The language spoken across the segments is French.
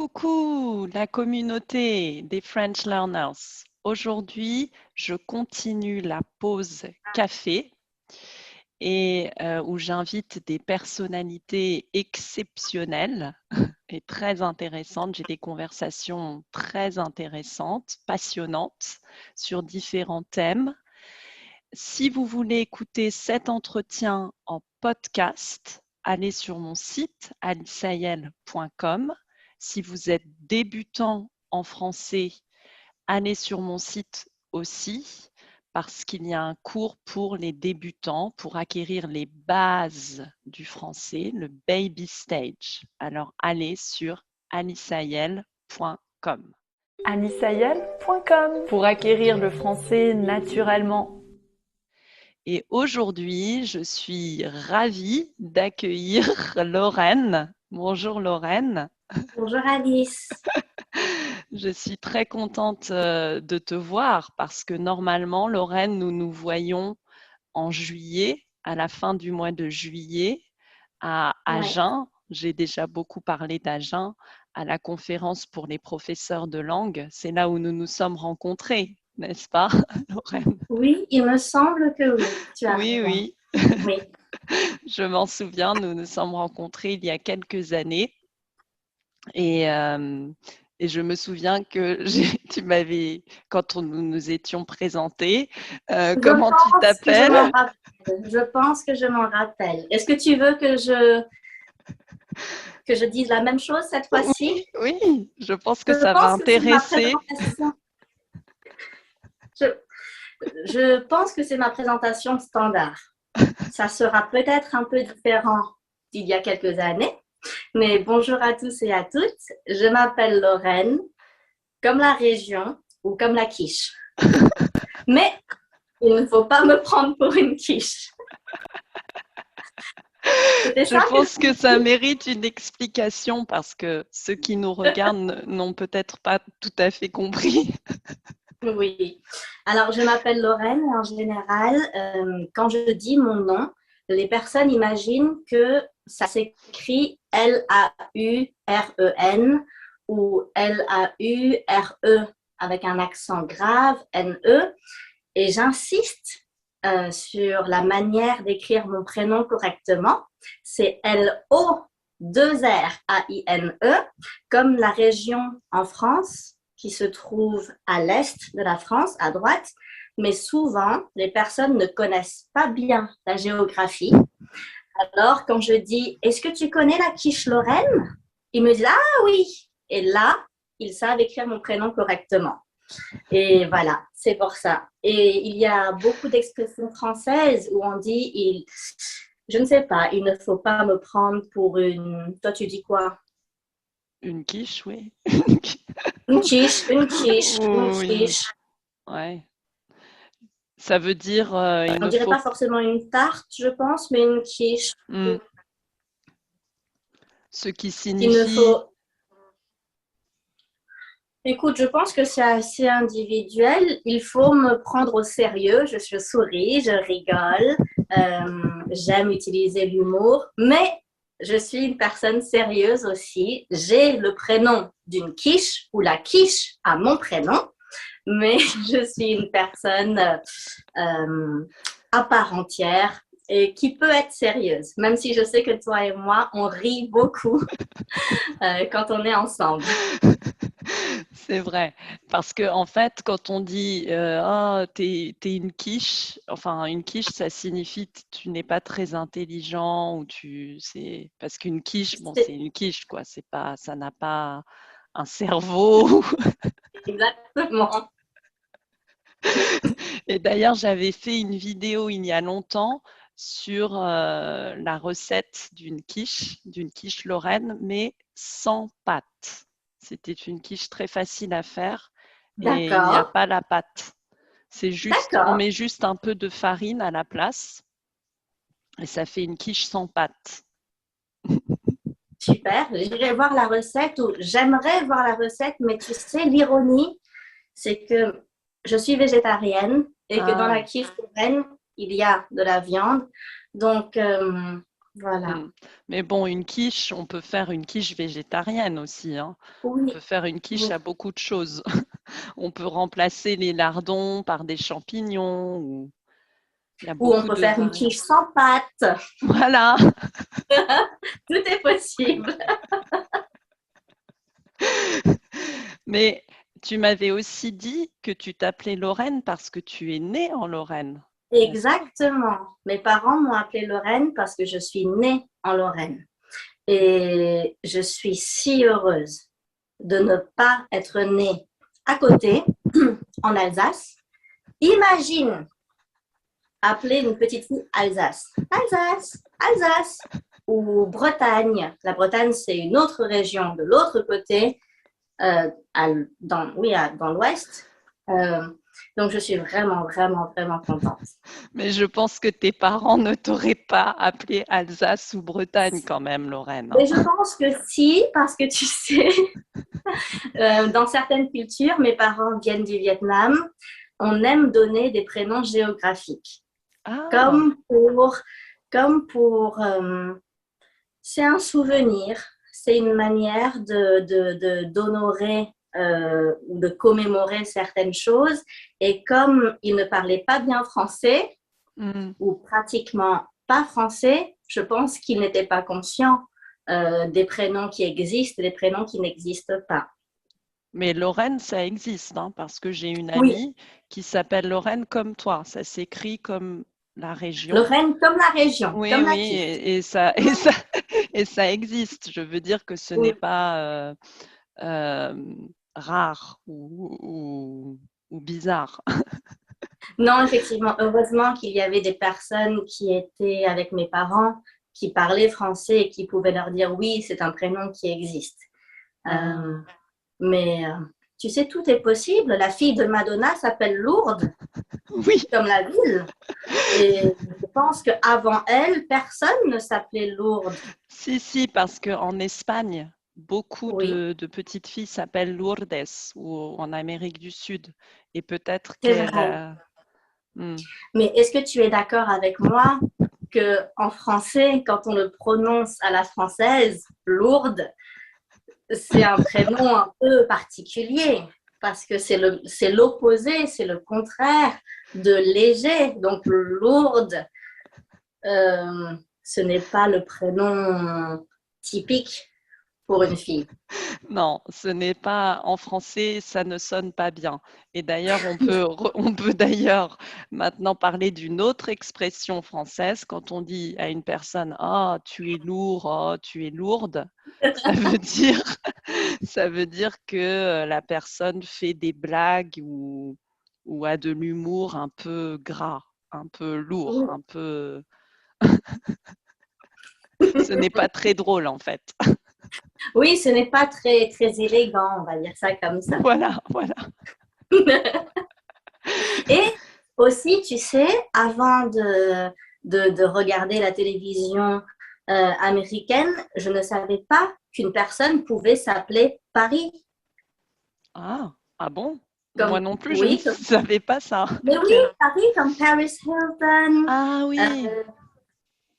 Coucou la communauté des French Learners. Aujourd'hui, je continue la pause café et où j'invite des personnalités exceptionnelles et très intéressantes. J'ai des conversations très intéressantes, passionnantes sur différents thèmes. Si vous voulez écouter cet entretien en podcast, allez sur mon site alisael.com. Si vous êtes débutant en français, allez sur mon site aussi parce qu'il y a un cours pour les débutants pour acquérir les bases du français, le baby stage. Alors allez sur alisael.com. alisael.com pour acquérir le français naturellement. Et aujourd'hui, je suis ravie d'accueillir Lorraine. Bonjour Lorraine. Bonjour Alice. Je suis très contente de te voir parce que normalement, Lorraine, nous nous voyons en juillet, à la fin du mois de juillet, à Agen. J'ai déjà beaucoup parlé d'Agen à la conférence pour les professeurs de langue. C'est là où nous nous sommes rencontrés, n'est-ce pas, Lorraine? Oui, il me semble que oui. Tu as Oui, raison. oui. Oui. Je m'en souviens, nous nous sommes rencontrés il y a quelques années et je me souviens que tu m'avais, quand nous nous étions présentés, comment tu t'appelles? Je pense que je m'en rappelle. Est-ce que tu veux que je dise la même chose cette fois-ci? Oui, je pense que ça va intéresser. Je pense que c'est ma présentation standard. Ça sera peut-être un peu différent d'il y a quelques années. Mais bonjour à tous et à toutes. Je m'appelle Lorraine, comme la région ou comme la quiche. Mais il ne faut pas me prendre pour une quiche. Je pense que ça mérite une explication parce que ceux qui nous regardent n'ont peut-être pas tout à fait compris. Oui. Alors, je m'appelle Lorraine et en général, quand je dis mon nom, les personnes imaginent que ça s'écrit L-A-U-R-E-N ou L-A-U-R-E avec un accent grave, N-E. Et j'insiste sur la manière d'écrire mon prénom correctement. C'est L-O-2-R-A-I-N-E, comme la région en France qui se trouve à l'est de la France, à droite, mais souvent, les personnes ne connaissent pas bien la géographie. Alors, quand je dis « Est-ce que tu connais la quiche Lorraine ?» Ils me disent « Ah oui !» Et là, ils savent écrire mon prénom correctement. Et voilà, c'est pour ça. Et il y a beaucoup d'expressions françaises où on dit je ne sais pas, il ne faut pas me prendre pour une... Toi, tu dis quoi? Une quiche, oui. Une quiche. Ouais. Ça veut dire... on ne dirait pas forcément une tarte, je pense, mais une quiche. Ce qui signifie... Écoute, je pense que c'est assez individuel. Il faut me prendre au sérieux. Je souris, je rigole. J'aime utiliser l'humour. Mais je suis une personne sérieuse aussi. J'ai le prénom d'une quiche ou la quiche a mon prénom. Mais je suis une personne à part entière et qui peut être sérieuse. Même si je sais que toi et moi, on rit beaucoup quand on est ensemble. C'est vrai, parce que en fait, quand on dit oh, t'es une quiche, enfin une quiche, ça signifie tu n'es pas très intelligent ou c'est parce qu'une quiche, bon, c'est une quiche quoi, c'est pas, ça n'a pas un cerveau. Exactement. Et d'ailleurs, j'avais fait une vidéo il y a longtemps sur la recette d'une quiche Lorraine, mais sans pâte. C'était une quiche très facile à faire et il n'y a pas la pâte. C'est juste, on met juste un peu de farine à la place et ça fait une quiche sans pâte. Super, j'irai voir la recette ou j'aimerais voir la recette, mais tu sais, l'ironie, c'est que je suis végétarienne et que dans la quiche lorraine, il y a de la viande. Donc, Voilà. Mais bon, une quiche, on peut faire une quiche végétarienne aussi, hein. On Oui, peut faire une quiche oui. à beaucoup de choses. On peut remplacer les lardons par des champignons. Il y a Ou on beaucoup peut de faire une variantes. quiche sans pâte. Voilà. Tout est possible. Mais tu m'avais aussi dit que tu t'appelais Lorraine parce que tu es née en Lorraine, n'est-ce pas? Exactement. Mes parents m'ont appelée Lorraine parce que je suis née en Lorraine. Et je suis si heureuse de ne pas être née à côté, en Alsace. Imagine appeler une petite fille Alsace. Alsace, Alsace. Ou Bretagne. La Bretagne, c'est une autre région de l'autre côté, dans l'ouest. Euh, donc, je suis vraiment, vraiment, vraiment contente. Mais je pense que tes parents ne t'auraient pas appelé Alsace ou Bretagne quand même, Lorraine, Mais hein. je pense que si, parce que tu sais, dans certaines cultures, mes parents viennent du Vietnam, on aime donner des prénoms géographiques. Ah, Comme pour, c'est un souvenir, c'est une manière d'honorer ou de commémorer certaines choses. Et comme ils ne parlaient pas bien français, hmm. ou pratiquement pas français, je pense qu'ils n'étaient pas conscients des prénoms qui existent et des prénoms qui n'existent pas. Mais Lorraine, ça existe, hein, parce que j'ai une Oui, amie qui s'appelle Lorraine comme toi. Ça s'écrit comme la région. Lorraine comme la région, Oui, comme oui, la quiche. et ça existe. Je veux dire que ce n'est Oui. pas euh, rare ou bizarre. Non, effectivement, heureusement qu'il y avait des personnes qui étaient avec mes parents, qui parlaient français et qui pouvaient leur dire oui, c'est un prénom qui existe. Ah, Euh, mais tu sais, tout est possible. La fille de Madonna s'appelle Lourdes, oui, comme la ville. Et je pense qu'avant elle, personne ne s'appelait Lourdes. si, parce qu'en Espagne, beaucoup Oui, de petites filles s'appellent Lourdes ou en Amérique du Sud. Et peut-être c'est qu'elle vrai. a... Hmm. Mais est-ce que tu es d'accord avec moi que en français, quand on le prononce à la française, Lourdes, c'est un prénom un peu particulier parce que c'est l'opposé, c'est le contraire de léger. Donc, lourde, ce n'est pas le prénom typique pour une fille. Non, ce n'est pas en français, ça ne sonne pas bien. Et d'ailleurs, on peut d'ailleurs maintenant parler d'une autre expression française quand on dit à une personne, ah, tu es lourd, oh, tu es lourde. Ça veut dire, ça veut dire que la personne fait des blagues ou a de l'humour un peu gras, un peu lourd, un peu. Ce n'est pas très drôle en fait. Oui, ce n'est pas très, très élégant, on va dire ça comme ça. Voilà, voilà. Et aussi, tu sais, avant de regarder la télévision américaine, je ne savais pas qu'une personne pouvait s'appeler Paris. Ah, ah bon? Moi Comme, non plus, je ne oui, savais pas ça. mais oui, Quel- Paris comme Paris Hilton. Ah oui, Euh,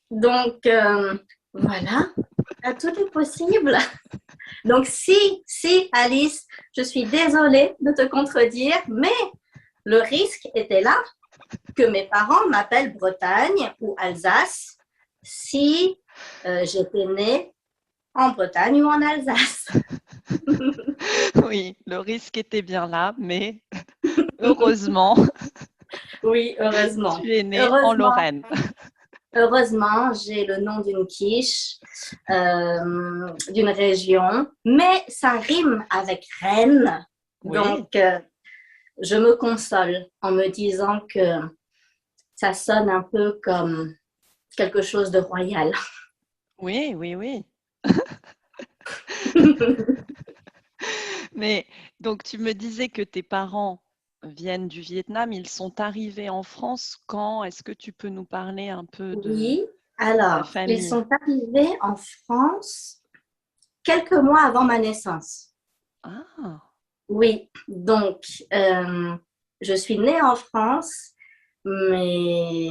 donc, voilà, tout est possible. Donc, si, Alice, je suis désolée de te contredire, mais le risque était là que mes parents m'appellent Bretagne ou Alsace si j'étais née en Bretagne ou en Alsace. oui, le risque était bien là, mais heureusement, Oui, heureusement. tu es né en Heureusement, Lorraine. heureusement, j'ai le nom d'une quiche, d'une région, mais ça rime avec Rennes. Oui, Donc, je me console en me disant que ça sonne un peu comme quelque chose de royal. oui, oui, oui. Mais donc tu me disais que tes parents viennent du Vietnam, ils sont arrivés en France quand? Est-ce que tu peux nous parler un peu de Oui, ta alors, ils famille? sont arrivés en France quelques mois avant ma naissance. Ah, Oui, donc, je suis née en France, mais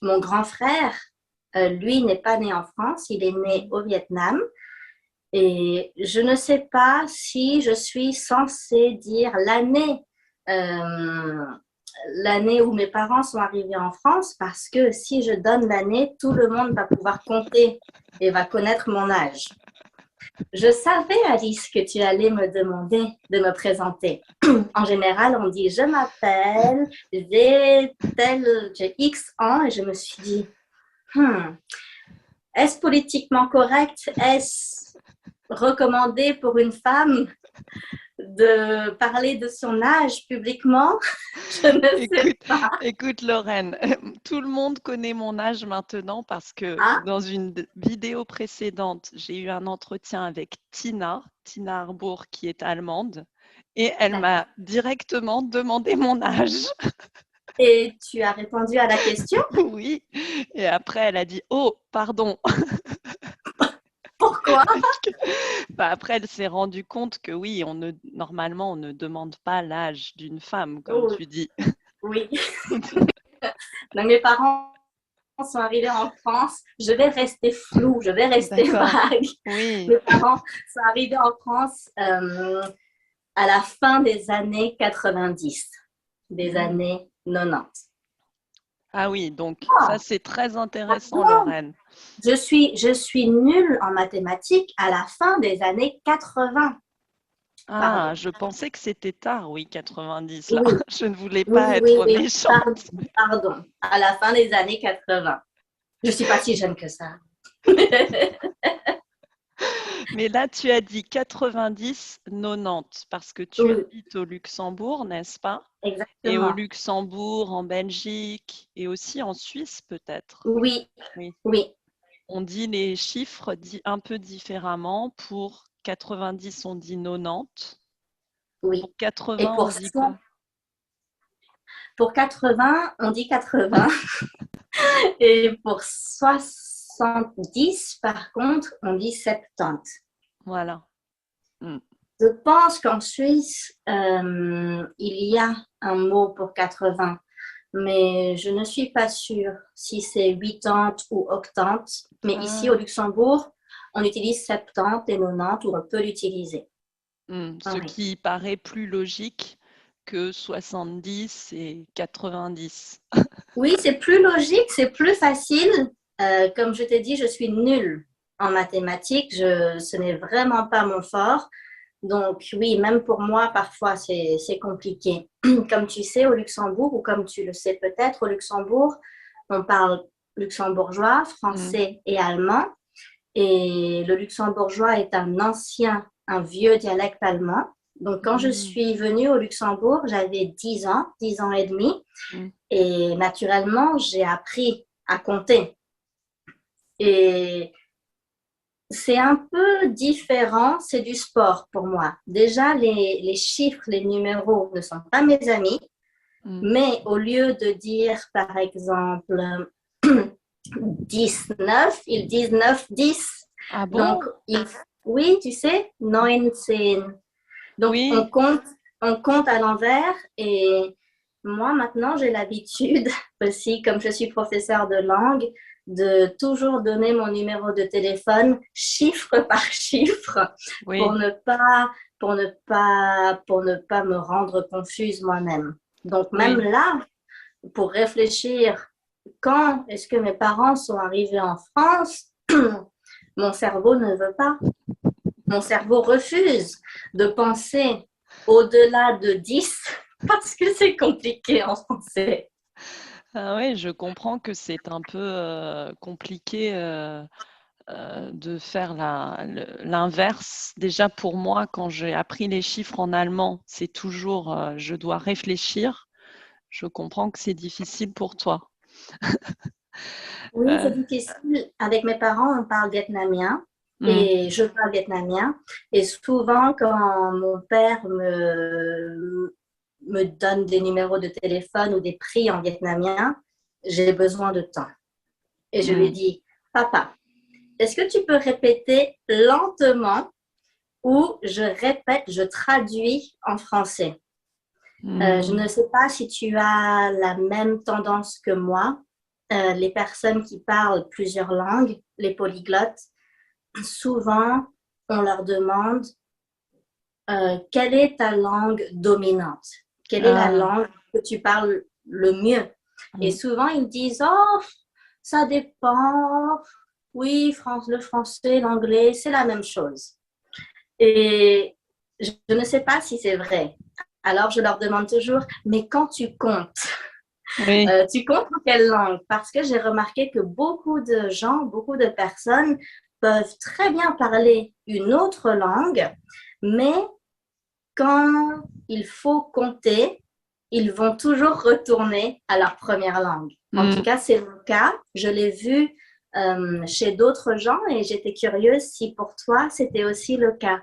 mon grand frère Lui n'est pas né en France, il est né au Vietnam. Et je ne sais pas si je suis censée dire l'année où mes parents sont arrivés en France, parce que si je donne l'année, tout le monde va pouvoir compter et va connaître mon âge. Je savais, Alice, que tu allais me demander de me présenter. En général, on dit « je m'appelle, j'ai X ans » et je me suis dit « est-ce politiquement correct? Est-ce recommandé pour une femme de parler de son âge publiquement? » Je ne sais pas. Écoute, Lorraine, tout le monde connaît mon âge maintenant parce que dans une vidéo précédente, j'ai eu un entretien avec Tina Arbour, qui est allemande, et elle m'a directement demandé mon âge. Et tu as répondu à la question? Oui, et après elle a dit « Oh, pardon !» Pourquoi? Après, elle s'est rendue compte que oui, normalement, on ne demande pas l'âge d'une femme, comme tu dis. Oui. Donc, mes parents sont arrivés en France. Je vais rester floue, je vais rester vague. Oui. Mes parents sont arrivés en France à la fin des années 90, des années 90. Ah oui, donc ça c'est très intéressant, Lorraine. Je suis nulle en mathématiques à la fin des années 80. Ah, je pensais que c'était tard, oui, 90. Là. Oui. Je ne voulais pas être méchante. Pardon, à la fin des années 80. Je ne suis pas si jeune que ça. Mais là, tu as dit 90-90 parce que tu habites au Luxembourg, n'est-ce pas? Exactement. Et au Luxembourg, en Belgique et aussi en Suisse peut-être. Oui. On dit les chiffres un peu différemment. Pour 90, on dit 90. Oui. Pour 80, on dit quoi? Pour 80, on dit 80. Et pour 70, par contre, on dit 70. Voilà. Je pense qu'en Suisse, il y a un mot pour 80, mais je ne suis pas sûre si c'est 80 ou 80. Mais ici, au Luxembourg, on utilise 70 et 90, ou on peut l'utiliser. Ce qui paraît plus logique que 70 et 90. Oui, c'est plus logique, c'est plus facile. Comme je t'ai dit, je suis nulle en mathématiques. Ce n'est vraiment pas mon fort. Donc oui, même pour moi, parfois, c'est compliqué. Comme tu sais, au Luxembourg, ou comme tu le sais peut-être, au Luxembourg, on parle luxembourgeois, français et allemand. Et le luxembourgeois est un vieux dialecte allemand. Donc, quand je suis venue au Luxembourg, j'avais 10 ans et demi. Et naturellement, j'ai appris à compter. Et c'est un peu différent, c'est du sport pour moi. Déjà, les chiffres, les numéros ne sont pas mes amis. Mais au lieu de dire, par exemple, 19, ils disent 9, 10. Ah bon? Donc, oui, tu sais, 19. Donc, on compte à l'envers. Et moi, maintenant, j'ai l'habitude aussi, comme je suis professeure de langue, de toujours donner mon numéro de téléphone chiffre par chiffre pour ne pas me rendre confuse moi-même. Donc, même là, pour réfléchir, quand est-ce que mes parents sont arrivés en France, mon cerveau ne veut pas. Mon cerveau refuse de penser au-delà de 10 parce que c'est compliqué en français. Ah oui, je comprends que c'est un peu compliqué de faire l'inverse. Déjà pour moi, quand j'ai appris les chiffres en allemand, c'est toujours je dois réfléchir. Je comprends que c'est difficile pour toi. Oui, c'est difficile. Avec mes parents, on parle vietnamien et je parle vietnamien. Et souvent, quand mon père me donne des numéros de téléphone ou des prix en vietnamien, j'ai besoin de temps. Et je lui dis, papa, est-ce que tu peux répéter lentement ou je traduis en français? Je ne sais pas si tu as la même tendance que moi. les personnes qui parlent plusieurs langues, les polyglottes, souvent, on leur demande quelle est ta langue dominante? Quelle est la langue que tu parles le mieux? Et souvent, ils disent, oh, ça dépend. Oui, le français, l'anglais, c'est la même chose. Et je ne sais pas si c'est vrai. Alors, je leur demande toujours, mais quand tu comptes, Oui. tu comptes en quelle langue? Parce que j'ai remarqué que beaucoup de gens, beaucoup de personnes peuvent très bien parler une autre langue, mais quand il faut compter, ils vont toujours retourner à leur première langue. En tout cas, c'est mon cas. Je l'ai vu chez d'autres gens et j'étais curieuse si pour toi, c'était aussi le cas.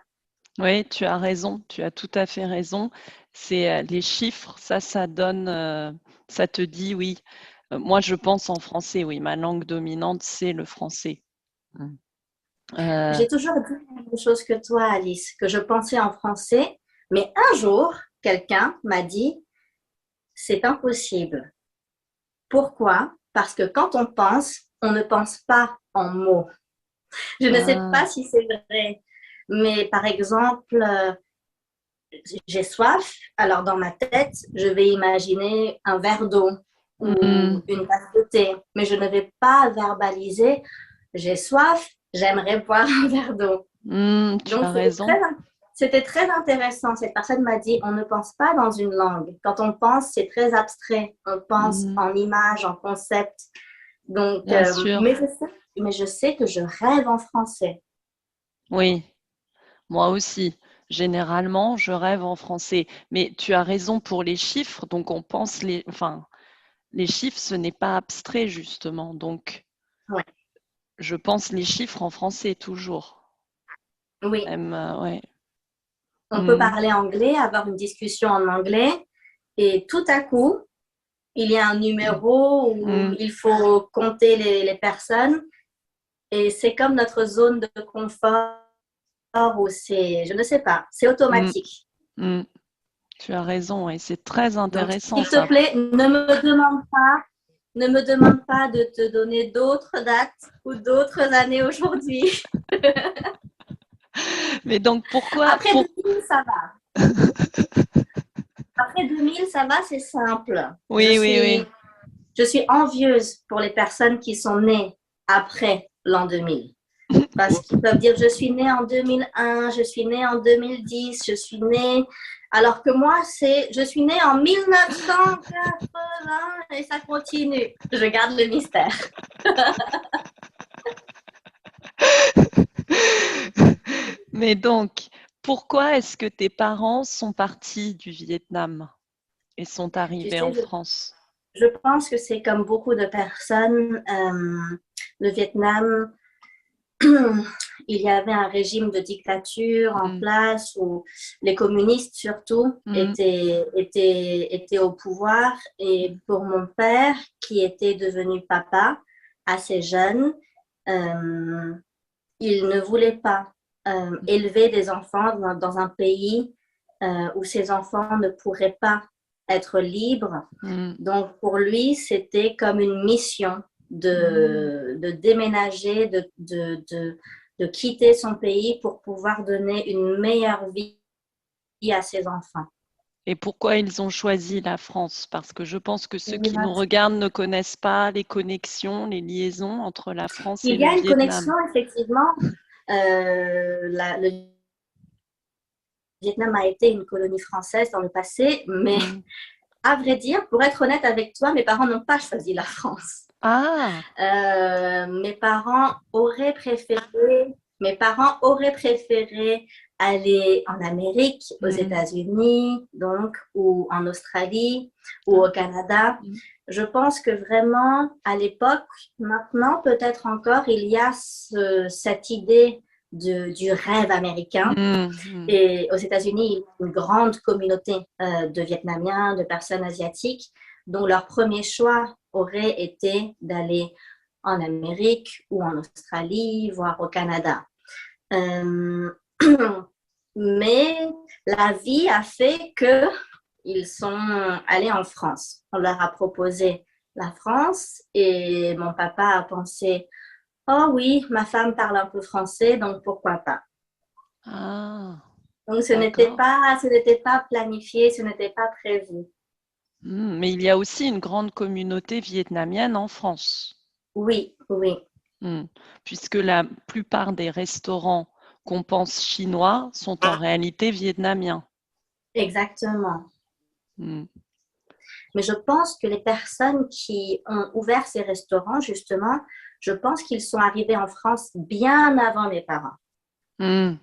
Oui, tu as raison, tu as tout à fait raison. C'est les chiffres, ça donne, ça te dit oui. Moi, je pense en français, oui, ma langue dominante, c'est le français. J'ai toujours dit la même chose que toi, Alice, que je pensais en français, mais un jour, quelqu'un m'a dit, c'est impossible. Pourquoi? Parce que quand on pense, on ne pense pas en mots. Je ne sais pas si c'est vrai, mais par exemple, j'ai soif, alors dans ma tête, je vais imaginer un verre d'eau ou une tasse de thé, mais je ne vais pas verbaliser, j'ai soif, j'aimerais boire un verre d'eau. Tu Donc, as raison. c'était très intéressant. Cette personne m'a dit, on ne pense pas dans une langue. Quand on pense, c'est très abstrait. On pense en images, en concepts. Donc, Bien sûr. mais je sais que je rêve en français. Oui, moi aussi. Généralement, je rêve en français. Mais tu as raison pour les chiffres. Donc, on pense les chiffres, ce n'est pas abstrait, justement. Donc, Ouais. je pense les chiffres en français toujours. Oui. Même, ouais. On peut parler anglais, avoir une discussion en anglais, et tout à coup, il y a un numéro où il faut compter les personnes, et c'est comme notre zone de confort où c'est, je ne sais pas, c'est automatique. Tu as raison, et c'est très Donc, intéressant s'il te ça. plaît, ne me demande pas de te donner d'autres dates ou d'autres années aujourd'hui. Mais donc pourquoi Après 2000, ça va. Après 2000, ça va, c'est simple. Oui, oui. Je suis envieuse pour les personnes qui sont nées après l'an 2000. Parce qu'ils peuvent dire, je suis née en 2001, je suis née en 2010, je suis née... Alors que moi, je suis née en 1980 et ça continue. Je garde le mystère. Mais donc, pourquoi est-ce que tes parents sont partis du Vietnam et sont Tu arrivés sais, en France? je pense que c'est comme beaucoup de personnes, le Vietnam, il y avait un régime de dictature en place où les communistes surtout étaient au pouvoir. Et pour mon père, qui était devenu papa assez jeune, il ne voulait pas élever des enfants dans un pays où ces enfants ne pourraient pas être libres. Donc pour lui, c'était comme une mission de déménager, de quitter son pays pour pouvoir donner une meilleure vie à ses enfants. Et pourquoi ils ont choisi la France? Parce que je pense que ceux qui nous Il regardent ne connaissent pas les connexions, les liaisons entre la France et y le a une Vietnam. connexion, effectivement. Le Vietnam a été une colonie française dans le passé, mais à vrai dire, pour être honnête avec toi, mes parents n'ont pas choisi la France. Ah, Mes parents auraient préféré aller en Amérique, aux États-Unis, donc, ou en Australie, ou au Canada. Je pense que vraiment, à l'époque, maintenant, peut-être encore, il y a cette idée du rêve américain. Et aux États-Unis, il y a une grande communauté de Vietnamiens, de personnes asiatiques, dont leur premier choix aurait été d'aller en Amérique ou en Australie, voire au Canada. Mais la vie a fait qu'ils sont allés en France. On leur a proposé la France et mon papa a pensé, oh oui, ma femme parle un peu français, donc pourquoi pas. Ah, Donc d'accord. ce n'était pas planifié, ce n'était pas prévu. Mais il y a aussi une grande communauté vietnamienne en France. Oui, oui, Hmm. Puisque la plupart des restaurants qu'on pense chinois sont en réalité vietnamiens. exactement. Hmm. Mais je pense que les personnes qui ont ouvert ces restaurants, justement, je pense qu'ils sont arrivés en France bien avant mes parents. Hmm.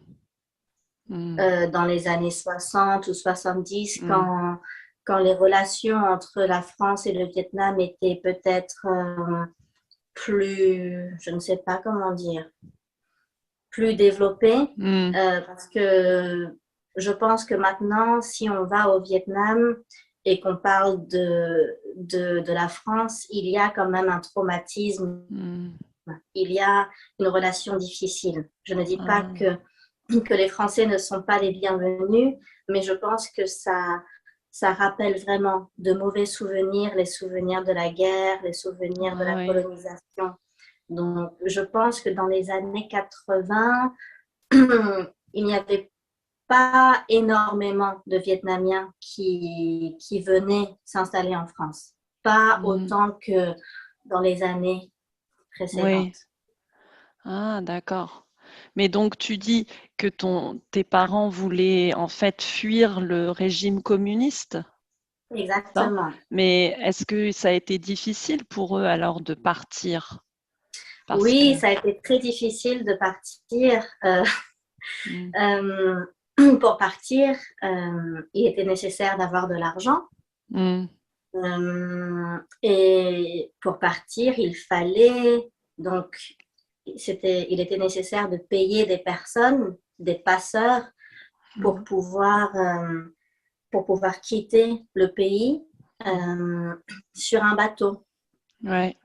Hmm. Dans les années 60 ou 70, Hmm. quand les relations entre la France et le Vietnam étaient peut-être plus, je ne sais pas comment dire, plus développées. Hmm. Parce que je pense que maintenant, si on va au Vietnam et qu'on parle de la France, il y a quand même un traumatisme, Hmm. il y a une relation difficile. Je ne dis pas Ah, que les Français ne sont pas les bienvenus, mais je pense que ça rappelle vraiment de mauvais souvenirs, les souvenirs de la guerre, les souvenirs de ah la oui. colonisation. Donc, je pense que dans les années 80, il n'y avait pas énormément de Vietnamiens qui venaient s'installer en France. Pas Hmm. autant que dans les années Oui. précédentes. Ah, d'accord. Mais donc tu dis que tes parents voulaient en fait fuir le régime communiste, ça? Exactement. Mais est-ce que ça a été difficile pour eux alors de partir? Parce que Oui, ça a été très difficile de partir. hmm. Euh, pour partir, il était nécessaire d'avoir de l'argent. Hmm. Et pour partir, il fallait donc il était nécessaire de payer des personnes, des passeurs, pour Hmm. pour pouvoir quitter le pays Hmm. sur un bateau. Ouais.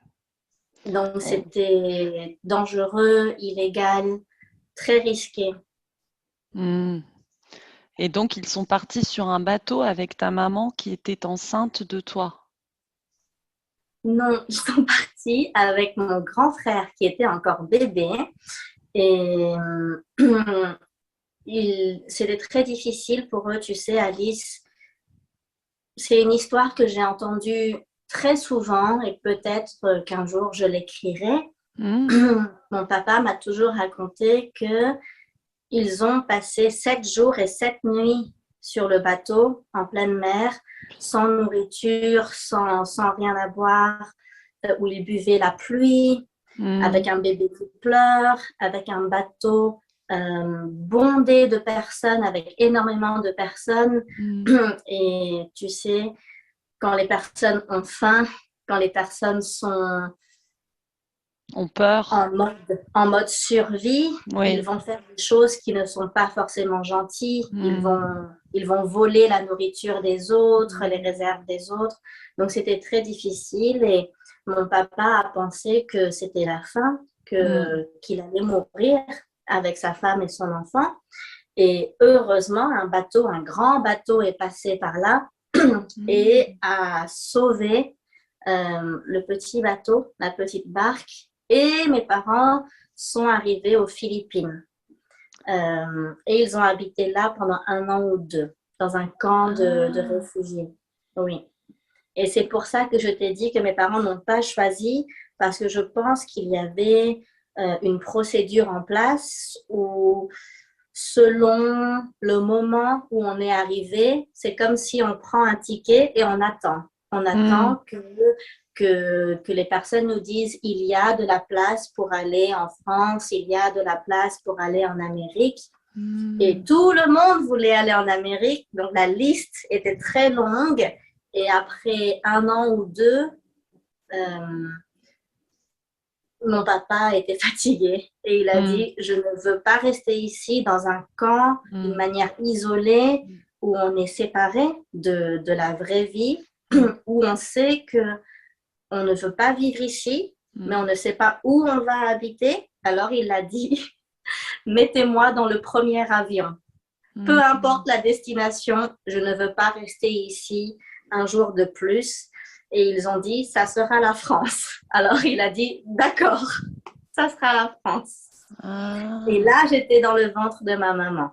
Donc Oh. c'était dangereux, illégal, très risqué. Hmm. Et donc ils sont partis sur un bateau avec ta maman qui était enceinte de toi. Non, ils sont partis avec mon grand frère qui était encore bébé et c'était très difficile pour eux, tu sais, Alice. C'est une histoire que j'ai entendue très souvent et peut-être qu'un jour je l'écrirai. Hmm. Mon papa m'a toujours raconté que ils ont passé 7 jours et 7 nuits sur le bateau en pleine mer, sans nourriture, sans rien à boire, où ils buvaient la pluie, avec Hmm. un bébé qui pleure, avec un bateau bondé de personnes, avec énormément de personnes. Hmm. Et tu sais, quand les personnes ont faim, quand les personnes sont Ont peur. en mode survie, ils Oui. vont faire des choses qui ne sont pas forcément gentilles. Hmm. Ils vont voler la nourriture des autres, les Hmm. réserves des autres. Donc, c'était très difficile et mon papa a pensé que c'était la fin, Hmm. qu'il allait mourir avec sa femme et son enfant. Et heureusement, un grand bateau est passé par là et Hmm. a sauvé le petit bateau, la petite barque. Et mes parents sont arrivés aux Philippines. Et ils ont habité là pendant 1 an ou 2, dans un camp de Ah. réfugiés. Oui. Et c'est pour ça que je t'ai dit que mes parents n'ont pas choisi, parce que je pense qu'il y avait une procédure en place où, selon le moment où on est arrivé, c'est comme si on prend un ticket et on attend. On Hmm. attend que les personnes nous disent il y a de la place pour aller en France, il y a de la place pour aller en Amérique. Et Hmm. tout le monde voulait aller en Amérique, donc la liste était très longue. Et après 1 an ou 2, euh, mon papa était fatigué et il a Hmm. dit, je ne veux pas rester ici dans un camp d'une Hmm. manière isolée où on est séparé de la vraie vie, Hmm. où on sait que on ne veut pas vivre ici, mais Hmm. on ne sait pas où on va habiter. Alors il a dit, mettez-moi dans le premier avion. Peu Hmm. importe la destination, je ne veux pas rester ici un jour de plus. et ils ont dit, ça sera la France. Alors il a dit, d'accord, ça sera la France. Ah, Et là, j'étais dans le ventre de ma maman.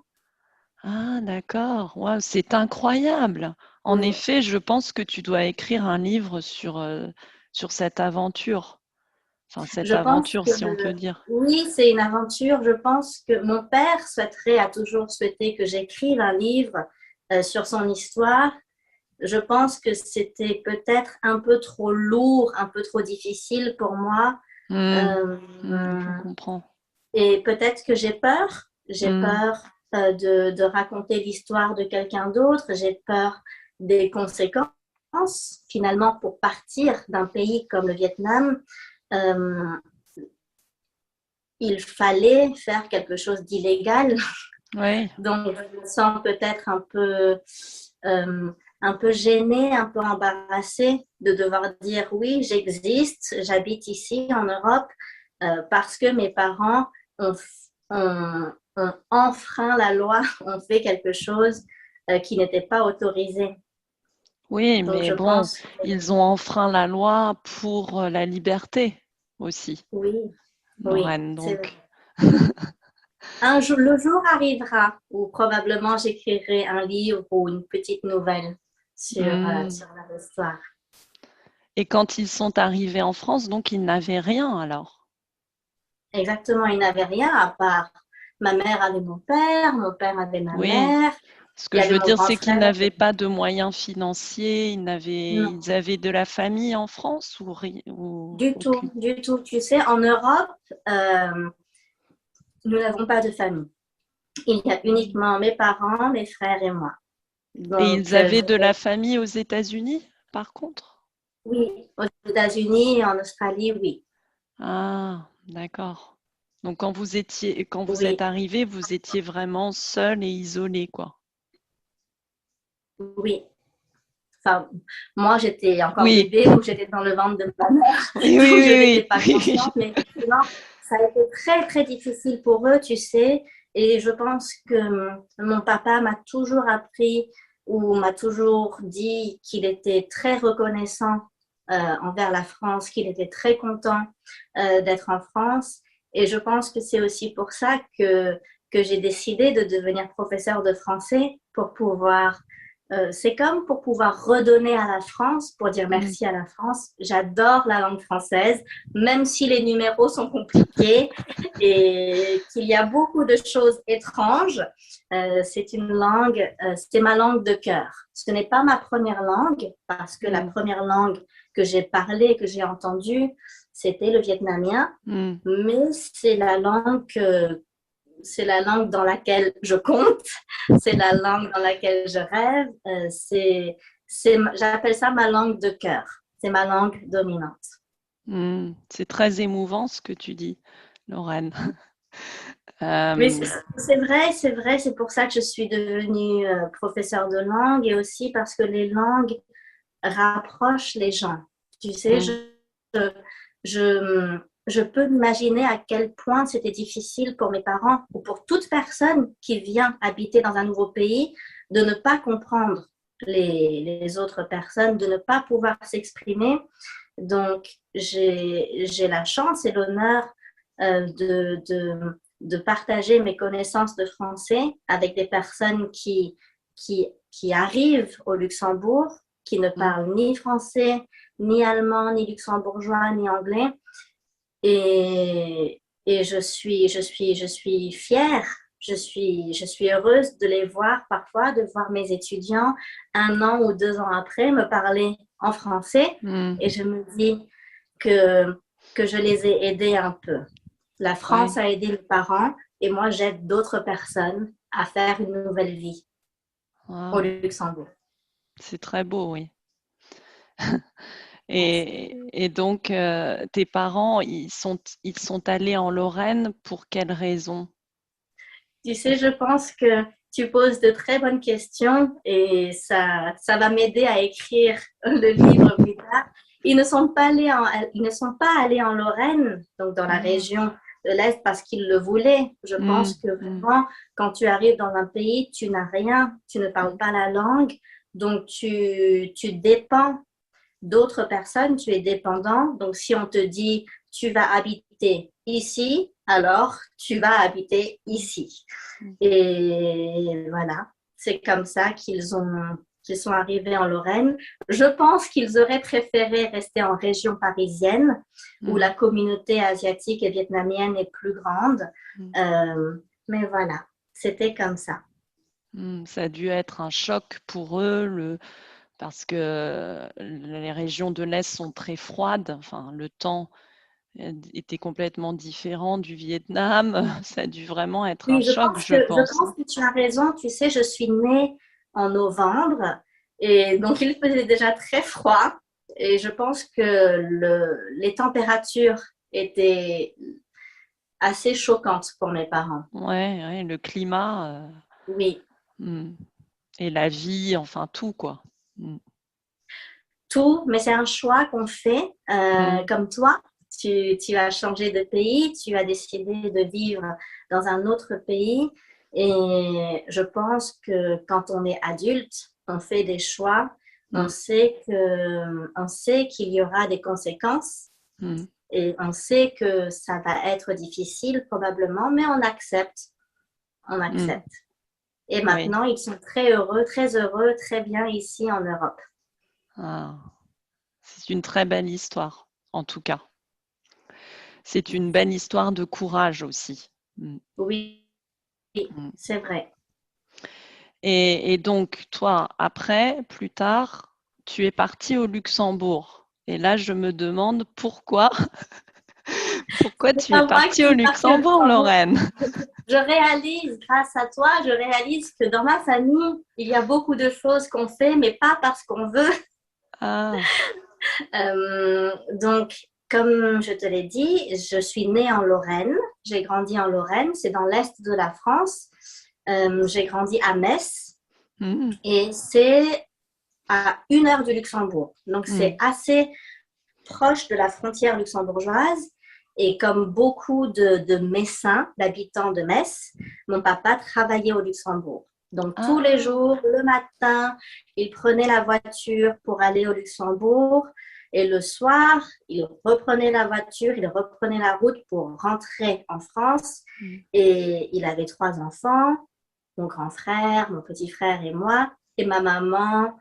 ah, d'accord. Wow, c'est incroyable. En Mm. effet, je pense que tu dois écrire un livre sur cette aventure. Enfin, cette Je pense aventure, que si on peut dire. oui, c'est une aventure. Je pense que mon père a toujours souhaité que j'écrive un livre sur son histoire. Je pense que c'était peut-être un peu trop lourd, un peu trop difficile pour moi. Hmm, Euh, je comprends. et peut-être que j'ai peur. J'ai Hmm, peur de raconter l'histoire de quelqu'un d'autre. J'ai peur des conséquences. Finalement, pour partir d'un pays comme le Vietnam, euh, il fallait faire quelque chose d'illégal. oui. Donc, je me sens peut-être un peu gênée, un peu embarrassée de devoir dire oui, j'existe, j'habite ici en Europe, parce que mes parents ont enfreint la loi, ont fait quelque chose qui n'était pas autorisé. Oui, Donc, mais je bon, pense, ils ont enfreint la loi pour la liberté aussi, oui, oui, Lorraine. c'est vrai. Donc, Le jour arrivera où probablement j'écrirai un livre ou une petite nouvelle hmm. sur leur histoire. Et quand ils sont arrivés en France, donc ils n'avaient rien alors. Exactement, ils n'avaient rien à part ma mère avait mon père avait ma Oui, mère, ce il que y je avait veux mon dire, grand c'est qu'ils frère. n'avaient pas de moyens financiers, Non, ils avaient de la famille en France ou du tout, aucune. du tout. Tu sais, en Europe, euh, nous n'avons pas de famille. Il y a uniquement mes parents, mes frères et moi. Et Donc, ils avaient de la famille aux États-Unis, par contre? oui, aux États-Unis et en Australie, oui. Ah, d'accord. Donc quand vous êtes Oui, arrivé, vous étiez vraiment seul et isolé, quoi. oui. Enfin, moi, j'étais encore Oui, bébé ou j'étais dans le ventre de ma mère, oui, donc je n'étais oui, pas oui, oui, consciente. Mais effectivement, ça a été très, très difficile pour eux, tu sais. Et je pense que mon papa m'a toujours appris ou m'a toujours dit qu'il était très reconnaissant envers la France, qu'il était très content d'être en France. Et je pense que c'est aussi pour ça que j'ai décidé de devenir professeur de français pour pouvoir c'est comme pour pouvoir redonner à la France, pour dire oui. merci à la France. J'adore la langue française, même si les numéros sont compliqués et qu'il y a beaucoup de choses étranges. C'est ma langue de cœur. Ce n'est pas ma première langue, parce que la Mm, première langue que j'ai parlée, que j'ai entendue, c'était le vietnamien, mm, mais c'est la langue dans laquelle je compte, c'est la langue dans laquelle je rêve, j'appelle ça ma langue de cœur, c'est ma langue dominante. mm. C'est très émouvant ce que tu dis, Lorraine. Mais Euh, c'est vrai, c'est pour ça que je suis devenue professeure de langue et aussi parce que les langues rapprochent les gens. Tu sais, mm, je, je peux imaginer à quel point c'était difficile pour mes parents ou pour toute personne qui vient habiter dans un nouveau pays de ne pas comprendre les autres personnes, de ne pas pouvoir s'exprimer. Donc, j'ai la chance et l'honneur de partager mes connaissances de français avec des personnes qui arrivent au Luxembourg, qui ne mm, parlent ni français, ni allemand, ni luxembourgeois, ni anglais. Et je suis fière, je suis heureuse de les voir parfois, de voir mes étudiants 1 an ou 2 ans après me parler en français. mm. Et je me dis que, que je les ai aidés un peu. La France Ouais. a aidé les parents et moi, j'aide d'autres personnes à faire une nouvelle vie au Wow. Luxembourg. C'est très beau, oui. Merci. Et donc, tes parents, ils sont allés en Lorraine pour quelles raisons? Tu sais, je pense que tu poses de très bonnes questions et ça va m'aider à écrire le livre plus tard. Ils ne sont pas allés en Lorraine, donc dans la Ah, région de l'Est, parce qu'ils le voulaient. Je mm, pense que mm, vraiment, quand tu arrives dans un pays, tu n'as rien, tu ne parles mm, pas la langue, donc tu dépends d'autres personnes, tu es dépendant. Donc, si on te dit tu vas habiter ici, alors tu vas habiter ici. Et voilà, c'est comme ça qu'ils sont arrivés en Lorraine. Je pense qu'ils auraient préféré rester en région parisienne, où la communauté asiatique et vietnamienne est plus grande. Mais voilà, c'était comme ça. Ça a dû être un choc pour eux, parce que les régions de l'Est sont très froides. Enfin, le temps était complètement différent du Vietnam. Ça a dû vraiment être un Oui, choc, je je pense. pense que tu as raison. Tu sais, je suis née en novembre et donc il faisait déjà très froid. Et je pense que les températures étaient assez choquantes pour mes parents. Ouais, le climat Oui, et la vie, enfin tout, quoi. tout, mais c'est un choix qu'on fait comme toi. Tu as changé de pays, tu as décidé de vivre dans un autre pays. Et je pense que quand on est adulte, on fait des choix, on sait qu'il y aura des conséquences et on sait que ça va être difficile probablement, mais on accepte. On accepte. Et maintenant, ils sont très heureux, très bien ici en Europe. Ah, c'est une très belle histoire, en tout cas. C'est une belle histoire de courage aussi. Oui, c'est vrai. Et donc, toi, après, plus tard, tu es partie au Luxembourg. Et là, je me demande pourquoi, pourquoi C'est tu es pas moi partie qui au suis partie au Luxembourg, Luxembourg. Lorraine? Je réalise, grâce à toi, je réalise que dans ma famille, il y a beaucoup de choses qu'on fait, mais pas parce qu'on veut. Ah, Donc, comme je te l'ai dit, je suis née en Lorraine. J'ai grandi en Lorraine, c'est dans l'est de la France. J'ai grandi à Metz et c'est à 1 heure du Luxembourg. Donc, c'est assez proche de la frontière luxembourgeoise. Et comme beaucoup de Messins, d'habitants de Metz, mon papa travaillait au Luxembourg. Donc, tous les jours, le matin, il prenait la voiture pour aller au Luxembourg. Et le soir, il reprenait la voiture, il reprenait la route pour rentrer en France. Et il avait 3 enfants, mon grand frère, mon petit frère et moi. Et ma maman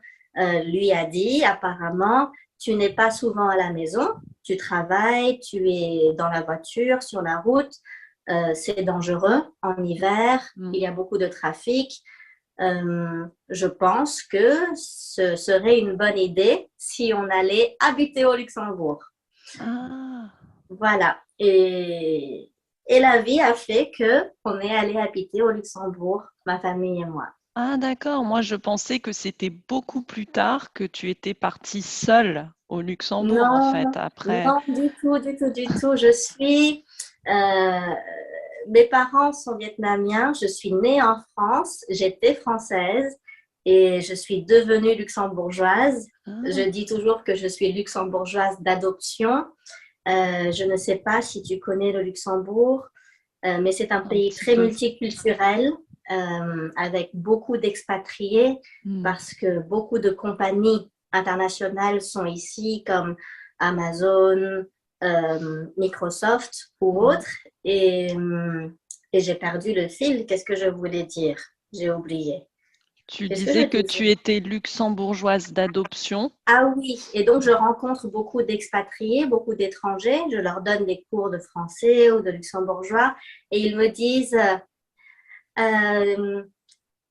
lui a dit, apparemment, tu n'es pas souvent à la maison, tu travailles, tu es dans la voiture, sur la route, c'est dangereux en hiver, il y a beaucoup de trafic. Je pense que ce serait une bonne idée si on allait habiter au Luxembourg. Voilà. Et la vie a fait qu'on est allé habiter au Luxembourg, ma famille et moi. ah, d'accord. Moi, je pensais que c'était beaucoup plus tard que tu étais partie seule au Luxembourg, en Non, fait, après. non, du tout, du tout, du tout. Mes parents sont vietnamiens, je suis née en France, j'étais française et je suis devenue luxembourgeoise. Je dis toujours que je suis luxembourgeoise d'adoption. Je ne sais pas si tu connais le Luxembourg, mais c'est un pays très multiculturel avec beaucoup d'expatriés parce que beaucoup de compagnies internationales sont ici comme Amazon, Microsoft ou autres. Et j'ai perdu le fil. Qu'est-ce que je voulais dire? J'ai oublié. Tu Qu'est-ce que je disais que disais? tu étais luxembourgeoise d'adoption. Ah oui, et donc je rencontre beaucoup d'expatriés, beaucoup d'étrangers. Je leur donne des cours de français ou de luxembourgeois et ils me disent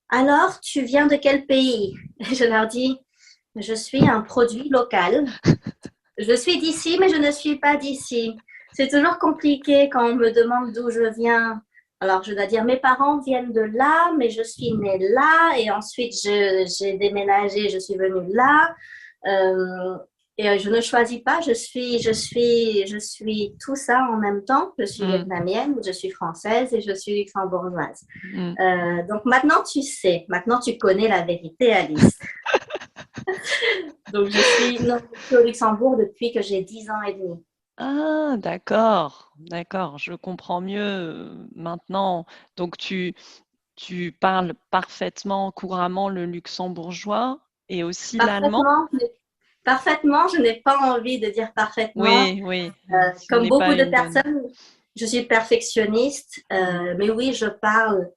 alors, tu viens de quel pays? Je leur dis je suis un produit local. Je suis d'ici, mais je ne suis pas d'ici. C'est toujours compliqué quand on me demande d'où je viens. Alors, je dois dire, mes parents viennent de là, mais je suis née là, et ensuite j'ai déménagé, je suis venue là. Et je ne choisis pas, je suis tout ça en même temps. Je suis vietnamienne, je suis française et je suis luxembourgeoise. Donc maintenant, tu sais, maintenant tu connais la vérité, Alice. Donc, je suis au Luxembourg depuis que j'ai 10 ans et demi. Ah, d'accord, d'accord, je comprends mieux maintenant. Donc, tu parles parfaitement, couramment le luxembourgeois et aussi l'allemand? Parfaitement, Parfaitement, je n'ai pas envie de dire parfaitement. Oui, oui. Comme beaucoup de personnes, je suis perfectionniste, mais oui, je parle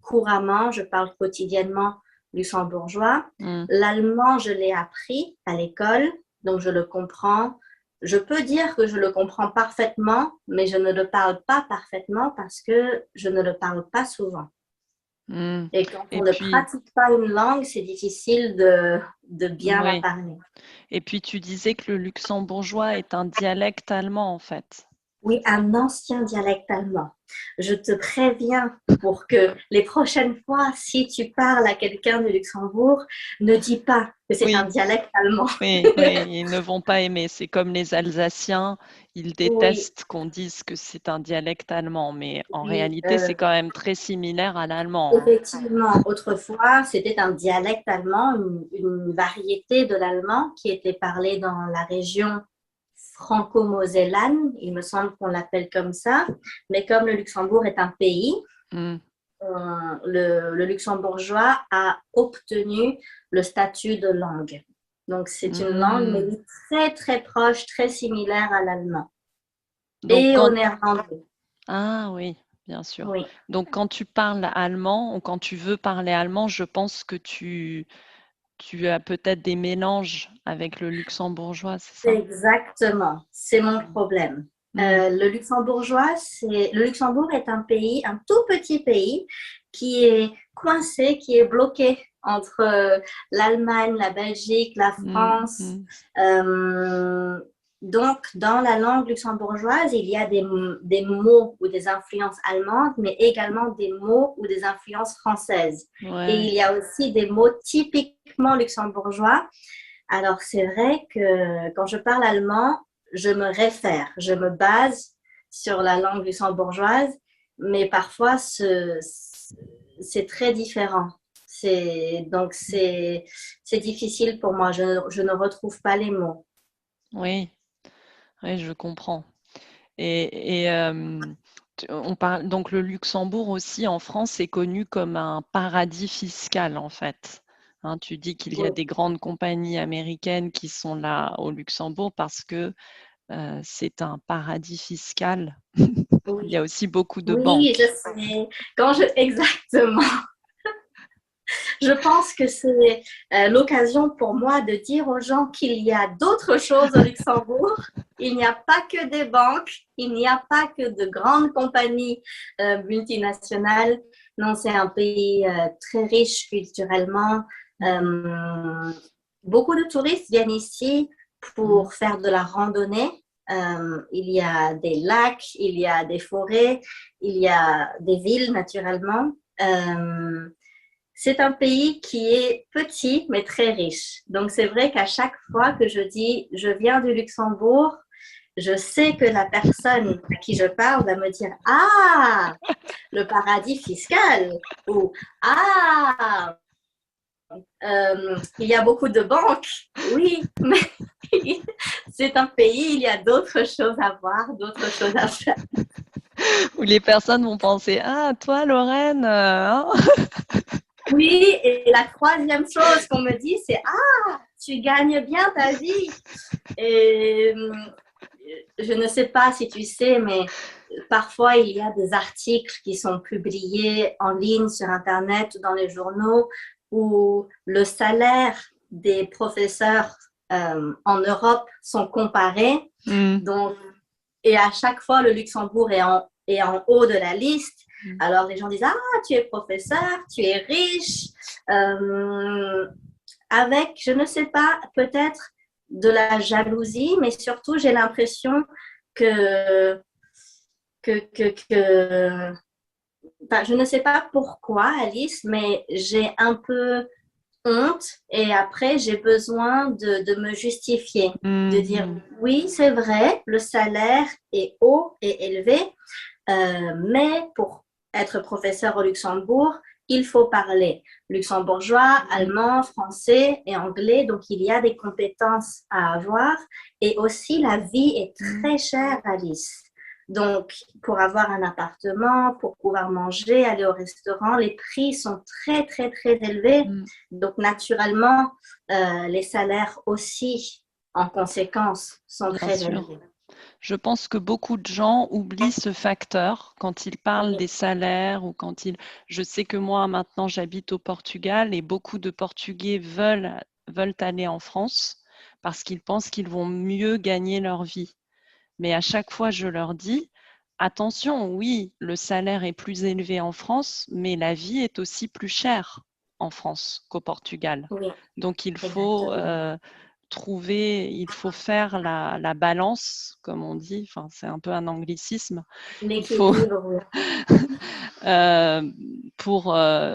couramment, je parle quotidiennement luxembourgeois. L'allemand, je l'ai appris à l'école, donc je le comprends. Je peux dire que je le comprends parfaitement, mais je ne le parle pas parfaitement parce que je ne le parle pas souvent. Et quand on ne pratique pas une langue, c'est difficile de bien la parler. Et puis, tu disais que le luxembourgeois est un dialecte allemand, en fait. Oui, un ancien dialecte allemand. Je te préviens pour que les prochaines fois, si tu parles à quelqu'un du Luxembourg, ne dis pas que c'est un dialecte allemand. Oui, ils ne vont pas aimer. C'est comme les Alsaciens, ils détestent qu'on dise que c'est un dialecte allemand, mais en réalité, c'est quand même très similaire à l'allemand. Effectivement, autrefois, c'était un dialecte allemand, une variété de l'allemand qui était parlée dans la région franco-mosellane, il me semble qu'on l'appelle comme ça, mais comme le Luxembourg est un pays, le luxembourgeois a obtenu le statut de langue. Donc, c'est une langue, mais très, très proche, très similaire à l'allemand et au néerlandais. Ah oui, bien sûr. Oui. Donc, quand tu parles allemand ou quand tu veux parler allemand, je pense que tu as peut-être des mélanges avec le luxembourgeois, c'est ça? Exactement, c'est mon problème. Le Luxembourg est un pays, un tout petit pays qui est coincé, qui est bloqué entre l'Allemagne, la Belgique, la France. Donc, dans la langue luxembourgeoise, il y a des mots ou des influences allemandes, mais également des mots ou des influences françaises. Et il y a aussi des mots typiquement luxembourgeois. Alors, c'est vrai que quand je parle allemand, je me base sur la langue luxembourgeoise, mais parfois, c'est très différent. Donc, c'est difficile pour moi. Je ne retrouve pas les mots. Oui, je comprends. Et on parle, donc le Luxembourg aussi en France est connu comme un paradis fiscal en fait. Hein, tu dis qu'il y a des grandes compagnies américaines qui sont là au Luxembourg parce que c'est un paradis fiscal. Il y a aussi beaucoup de banques. Oui, je sais. Exactement. Je pense que c'est l'occasion pour moi de dire aux gens qu'il y a d'autres choses au Luxembourg. Il n'y a pas que des banques, il n'y a pas que de grandes compagnies multinationales. Non, c'est un pays très riche culturellement. Beaucoup de touristes viennent ici pour faire de la randonnée. Il y a des lacs, il y a des forêts, il y a des villes naturellement. C'est un pays qui est petit, mais très riche. Donc, c'est vrai qu'à chaque fois que je dis « je viens du Luxembourg », je sais que la personne à qui je parle va me dire « ah, le paradis fiscal » ou « ah, il y a beaucoup de banques ». Oui, mais c'est un pays, il y a d'autres choses à voir, d'autres choses à faire. Où les personnes vont penser « ah, toi, Lorraine hein ?» Oui, et la troisième chose qu'on me dit, c'est « ah, tu gagnes bien ta vie ». Et je ne sais pas si tu sais, mais parfois, il y a des articles qui sont publiés en ligne sur Internet ou dans les journaux où le salaire des professeurs en Europe sont comparés. Donc, et à chaque fois, le Luxembourg est en haut de la liste. Alors, les gens disent « ah, tu es professeur, tu es riche ». Avec, je ne sais pas, peut-être de la jalousie, mais surtout, j'ai l'impression que je ne sais pas pourquoi, Alice, mais j'ai un peu honte et après, j'ai besoin de me justifier, de dire oui, c'est vrai, le salaire est haut et élevé, mais pour être professeur au Luxembourg, il faut parler luxembourgeois, allemand, français et anglais. Donc, il y a des compétences à avoir. Et aussi, la vie est très chère, Alice. Donc, pour avoir un appartement, pour pouvoir manger, aller au restaurant, les prix sont très, très, très élevés. Donc, naturellement, les salaires aussi, en conséquence, sont Bien très sûr. élevés. Je pense que beaucoup de gens oublient ce facteur quand ils parlent des salaires ou quand ils… Je sais que moi, maintenant, j'habite au Portugal et beaucoup de Portugais veulent aller en France parce qu'ils pensent qu'ils vont mieux gagner leur vie. Mais à chaque fois, je leur dis, attention, oui, le salaire est plus élevé en France, mais la vie est aussi plus chère en France qu'au Portugal. Oui, Donc, il faut exactement. il faut faire la balance, comme on dit, enfin, c'est un peu un anglicisme. Il faut L'équilibre, oui. euh, pour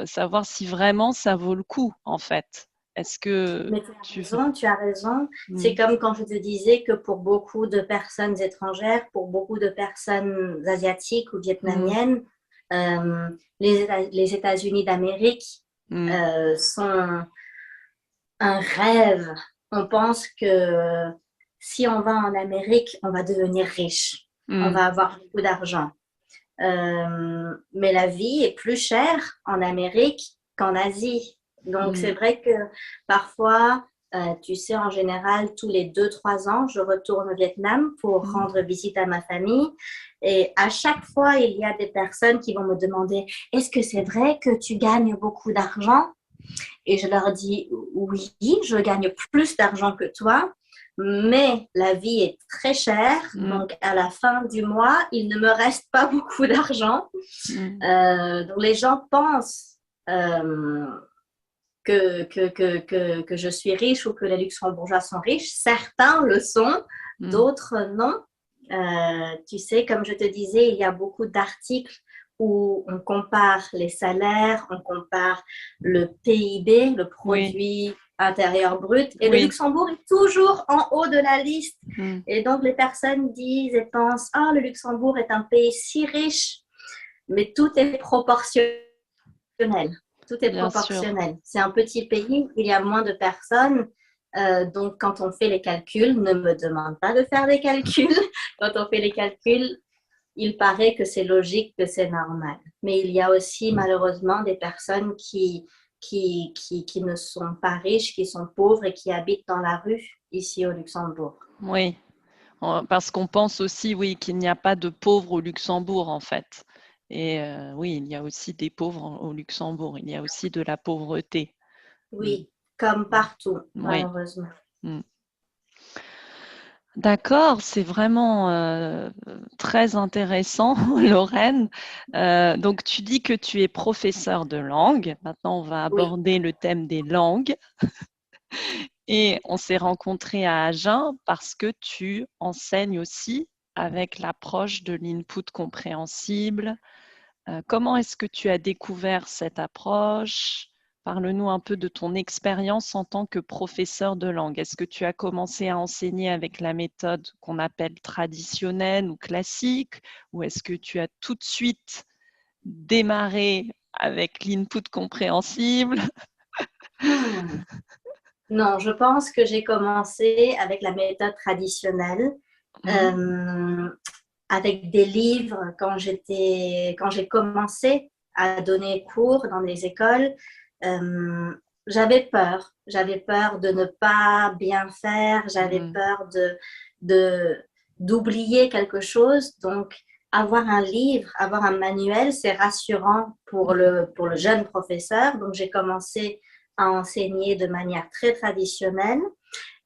savoir si vraiment ça vaut le coup, en fait. Est-ce que Mais tu as tu… raison, tu as raison. C'est Mm, comme quand je te disais que pour beaucoup de personnes étrangères, pour beaucoup de personnes asiatiques ou mm, vietnamiennes, les États-Unis d'Amérique mm, sont un rêve. On pense que si on va en Amérique, on va devenir riche, on mm, va avoir beaucoup d'argent. Mais la vie est plus chère en Amérique qu'en Asie. Donc, mm, c'est vrai que parfois, tu sais, en général, tous les 2, 3 ans, je retourne au Vietnam pour mm. rendre visite à ma famille. Et à chaque fois, il y a des personnes qui vont me demander, est-ce que c'est vrai que tu gagnes beaucoup d'argent? Et je leur dis, oui, je gagne plus d'argent que toi, mais la vie est très chère. Mm, Donc, à la fin du mois, il ne me reste pas beaucoup d'argent. mm, Donc, les gens pensent euh, que je suis riche ou que les luxembourgeois sont riches. Certains le sont, mm. d'autres non. Tu sais, comme je te disais, il y a beaucoup d'articles où on compare les salaires, on compare le PIB, le Oui, produit intérieur brut, et le oui. Luxembourg est toujours en haut de la liste. Mm. Et donc les personnes disent et pensent, ah, le Luxembourg est un pays si riche, mais tout est proportionnel. Tout est Bien sûr. proportionnel. C'est un petit pays, il y a moins de personnes. Donc, quand on fait les calculs, ne me demande pas de faire des calculs. Quand on fait les calculs, il paraît que c'est logique, que c'est normal. Mais il y a aussi malheureusement des personnes qui ne sont pas riches, qui sont pauvres et qui habitent dans la rue ici au Luxembourg. Oui. Parce qu'on pense aussi, oui, qu'il n'y a pas de pauvres au Luxembourg, en fait. Et oui, il y a aussi des pauvres au Luxembourg. Il y a aussi de la pauvreté. Mm. Oui, comme partout, Oui. malheureusement. Mm. D'accord, c'est vraiment très intéressant, Lorraine. Donc, tu dis que tu es professeur de langue. Maintenant, on va Oui, aborder le thème des langues. Et on s'est rencontrés à Agen parce que tu enseignes aussi avec l'approche de l'input compréhensible. Comment est-ce que tu as découvert cette approche? Parle-nous un peu de ton expérience en tant que professeur de langue. Est-ce que tu as commencé à enseigner avec la méthode qu'on appelle traditionnelle ou classique, ou est-ce que tu as tout de suite démarré avec l'input compréhensible? Hmm. Non, je pense que j'ai commencé avec la méthode traditionnelle, Mm, euh, avec des livres quand j'ai commencé à donner cours dans les écoles. euh, j'avais peur de ne pas bien faire, j'avais mm, peur de, d'oublier quelque chose. Donc, avoir un livre, avoir un manuel, c'est rassurant pour le jeune professeur. Donc, j'ai commencé à enseigner de manière très traditionnelle.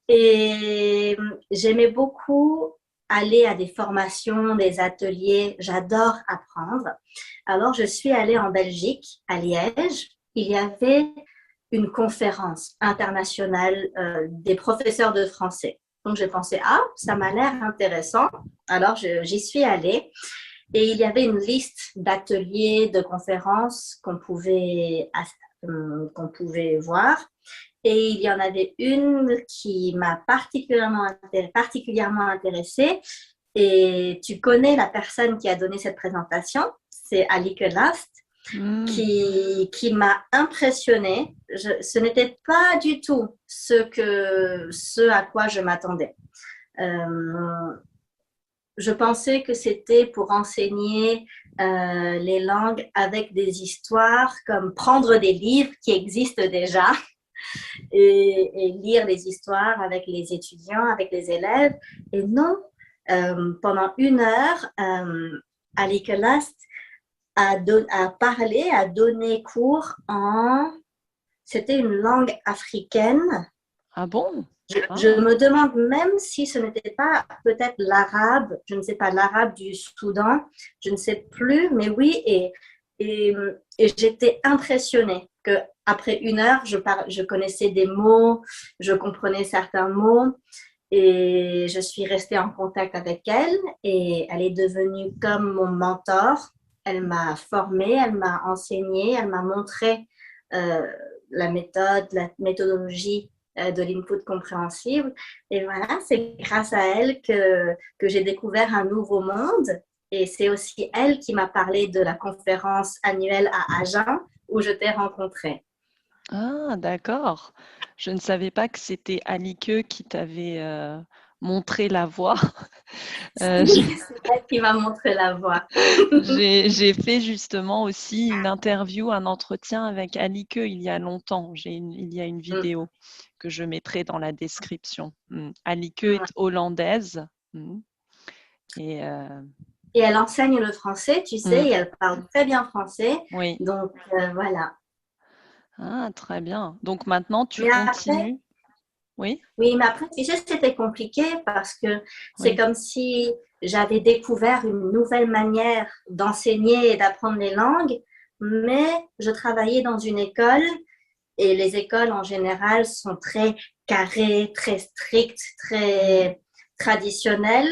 Et j'aimais beaucoup aller à des formations, des ateliers. J'adore apprendre. Alors, je suis allée en Belgique, à Liège. Il y avait une conférence internationale des professeurs de français. Donc, j'ai pensé, ah, ça m'a l'air intéressant. Alors, j'y suis allée. Et il y avait une liste d'ateliers, de conférences qu'on pouvait voir. Et il y en avait une qui m'a particulièrement intéressée. Et tu connais la personne qui a donné cette présentation, c'est Alike Last, mm. qui m'a impressionnée. Ce n'était pas du tout ce à quoi je m'attendais. Euh, je pensais que c'était pour enseigner les langues avec des histoires, comme prendre des livres qui existent déjà et lire les histoires avec les étudiants, avec les élèves. Et non, pendant 1 heure, Ali Kelast a parlé, a donné cours en... C'était une langue africaine. Ah bon? Je me demande même si ce n'était pas peut-être l'arabe, je ne sais pas, l'arabe du Soudan, je ne sais plus, mais oui, et j'étais impressionnée qu'après 1 heure, je connaissais des mots, je comprenais certains mots, et je suis restée en contact avec elle, et elle est devenue comme mon mentor. Elle m'a formée, elle m'a enseigné, elle m'a montré euh, la méthodologie de l'input compréhensible. Et voilà, c'est grâce à elle que j'ai découvert un nouveau monde. Et c'est aussi elle qui m'a parlé de la conférence annuelle à Agen où je t'ai rencontrée. Ah, d'accord. Je ne savais pas que c'était Annick qui t'avait montré la voie. Euh, C'est elle qui m'a montré la voie. j'ai fait justement aussi une interview, un entretien avec Annick il y a longtemps. Il y a une vidéo que je mettrai dans la description. Annick est hollandaise. Et Et elle enseigne le français, tu sais, et elle parle très bien français. oui. Donc, voilà. Ah, très bien. Donc maintenant, tu Mais après, continues. Oui, oui, mais après, tu sais, c'était compliqué parce que c'est oui. comme si j'avais découvert une nouvelle manière d'enseigner et d'apprendre les langues, mais je travaillais dans une école et les écoles en général sont très carrées, très strictes, très traditionnelles.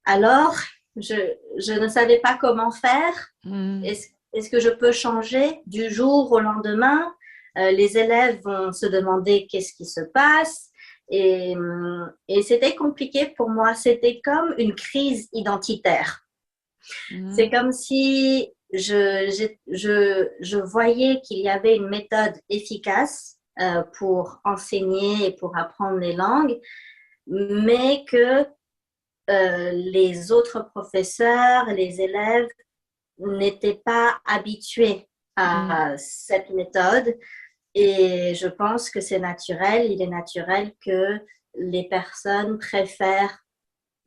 Alors, je ne savais pas comment faire. Est-ce que je peux changer du jour au lendemain? Les élèves vont se demander qu'est-ce qui se passe. Et c'était compliqué pour moi. C'était comme une crise identitaire. C'est comme si je voyais qu'il y avait une méthode efficace pour enseigner et pour apprendre les langues, mais que les autres professeurs, les élèves n'étaient pas habitués à cette méthode. Et je pense que c'est naturel, il est naturel que les personnes préfèrent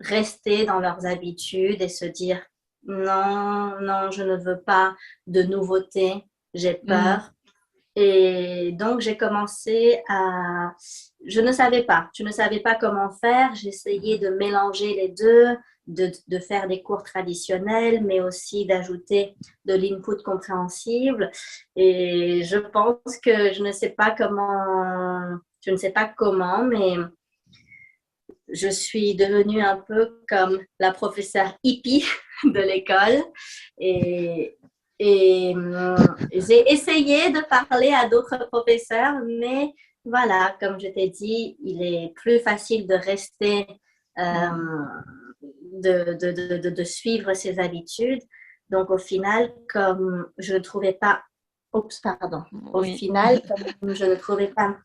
rester dans leurs habitudes et se dire non, non, je ne veux pas de nouveautés, j'ai peur. Et donc, j'ai commencé à... Je ne savais pas comment faire. J'essayais de mélanger les deux, de faire des cours traditionnels, mais aussi d'ajouter de l'input compréhensible. Et je pense que je ne sais pas comment, mais je suis devenue un peu comme la professeure hippie de l'école et j'ai essayé de parler à d'autres professeurs, mais voilà, comme je t'ai dit, il est plus facile de rester, de suivre ses habitudes. Donc au final, comme je ne trouvais pas, oups, pardon, au Oui. final, comme je ne trouvais pas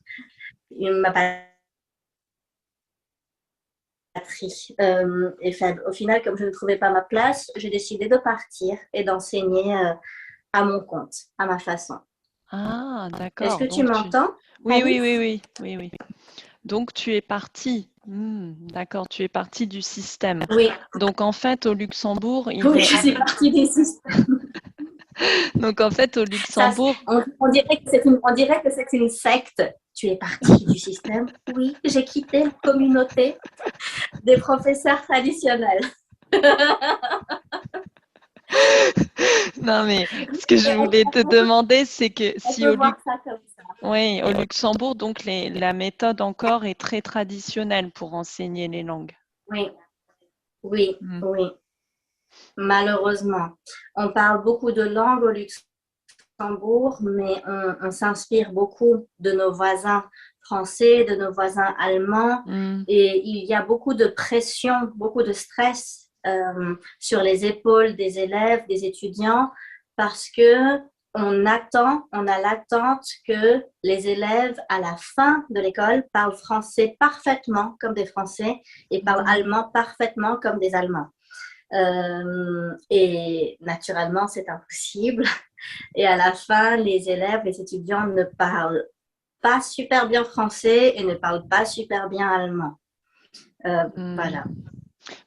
ma est faible. Au final, comme je ne trouvais pas ma place, j'ai décidé de partir et d'enseigner à mon compte, à ma façon. Ah, Est-ce d'accord. que tu m'entends, Oui, oui, Alice? oui, oui, oui, oui. Donc tu es partie. D'accord, tu es partie du système. Oui, Donc en fait, au Luxembourg, oui, je suis partie du système. Donc en fait, au Ça, Luxembourg, on dirait que c'est une secte. Tu es partie du système? Oui, j'ai quitté la communauté des professeurs traditionnels. non mais ce que je voulais te demander, c'est que On si peut voir ça comme ça. oui, au Luxembourg, donc la méthode encore est très traditionnelle pour enseigner les langues. Oui, oui, Mm. oui. Malheureusement, on parle beaucoup de langues au Luxembourg, mais on s'inspire beaucoup de nos voisins français, de nos voisins allemands, et il y a beaucoup de pression, beaucoup de stress sur les épaules des élèves, des étudiants, parce que on a l'attente que les élèves à la fin de l'école parlent français parfaitement comme des Français et parlent allemand parfaitement comme des Allemands. Et naturellement, c'est impossible. Et à la fin, les élèves, les étudiants ne parlent pas super bien français et ne parlent pas super bien allemand. Voilà.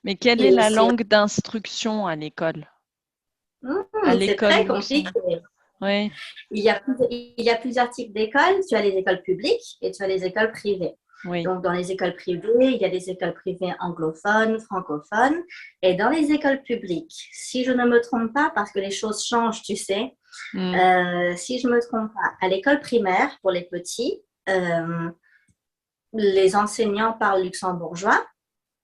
Mais quelle est la langue d'instruction à l'école? C'est très compliqué. Oui. Il y a plusieurs types d'écoles. Tu as les écoles publiques et tu as les écoles privées. Oui. Donc, dans les écoles privées, il y a des écoles privées anglophones, francophones. Et dans les écoles publiques, si je ne me trompe pas, parce que les choses changent, tu sais, si je ne me trompe pas, à l'école primaire, pour les petits, les enseignants parlent luxembourgeois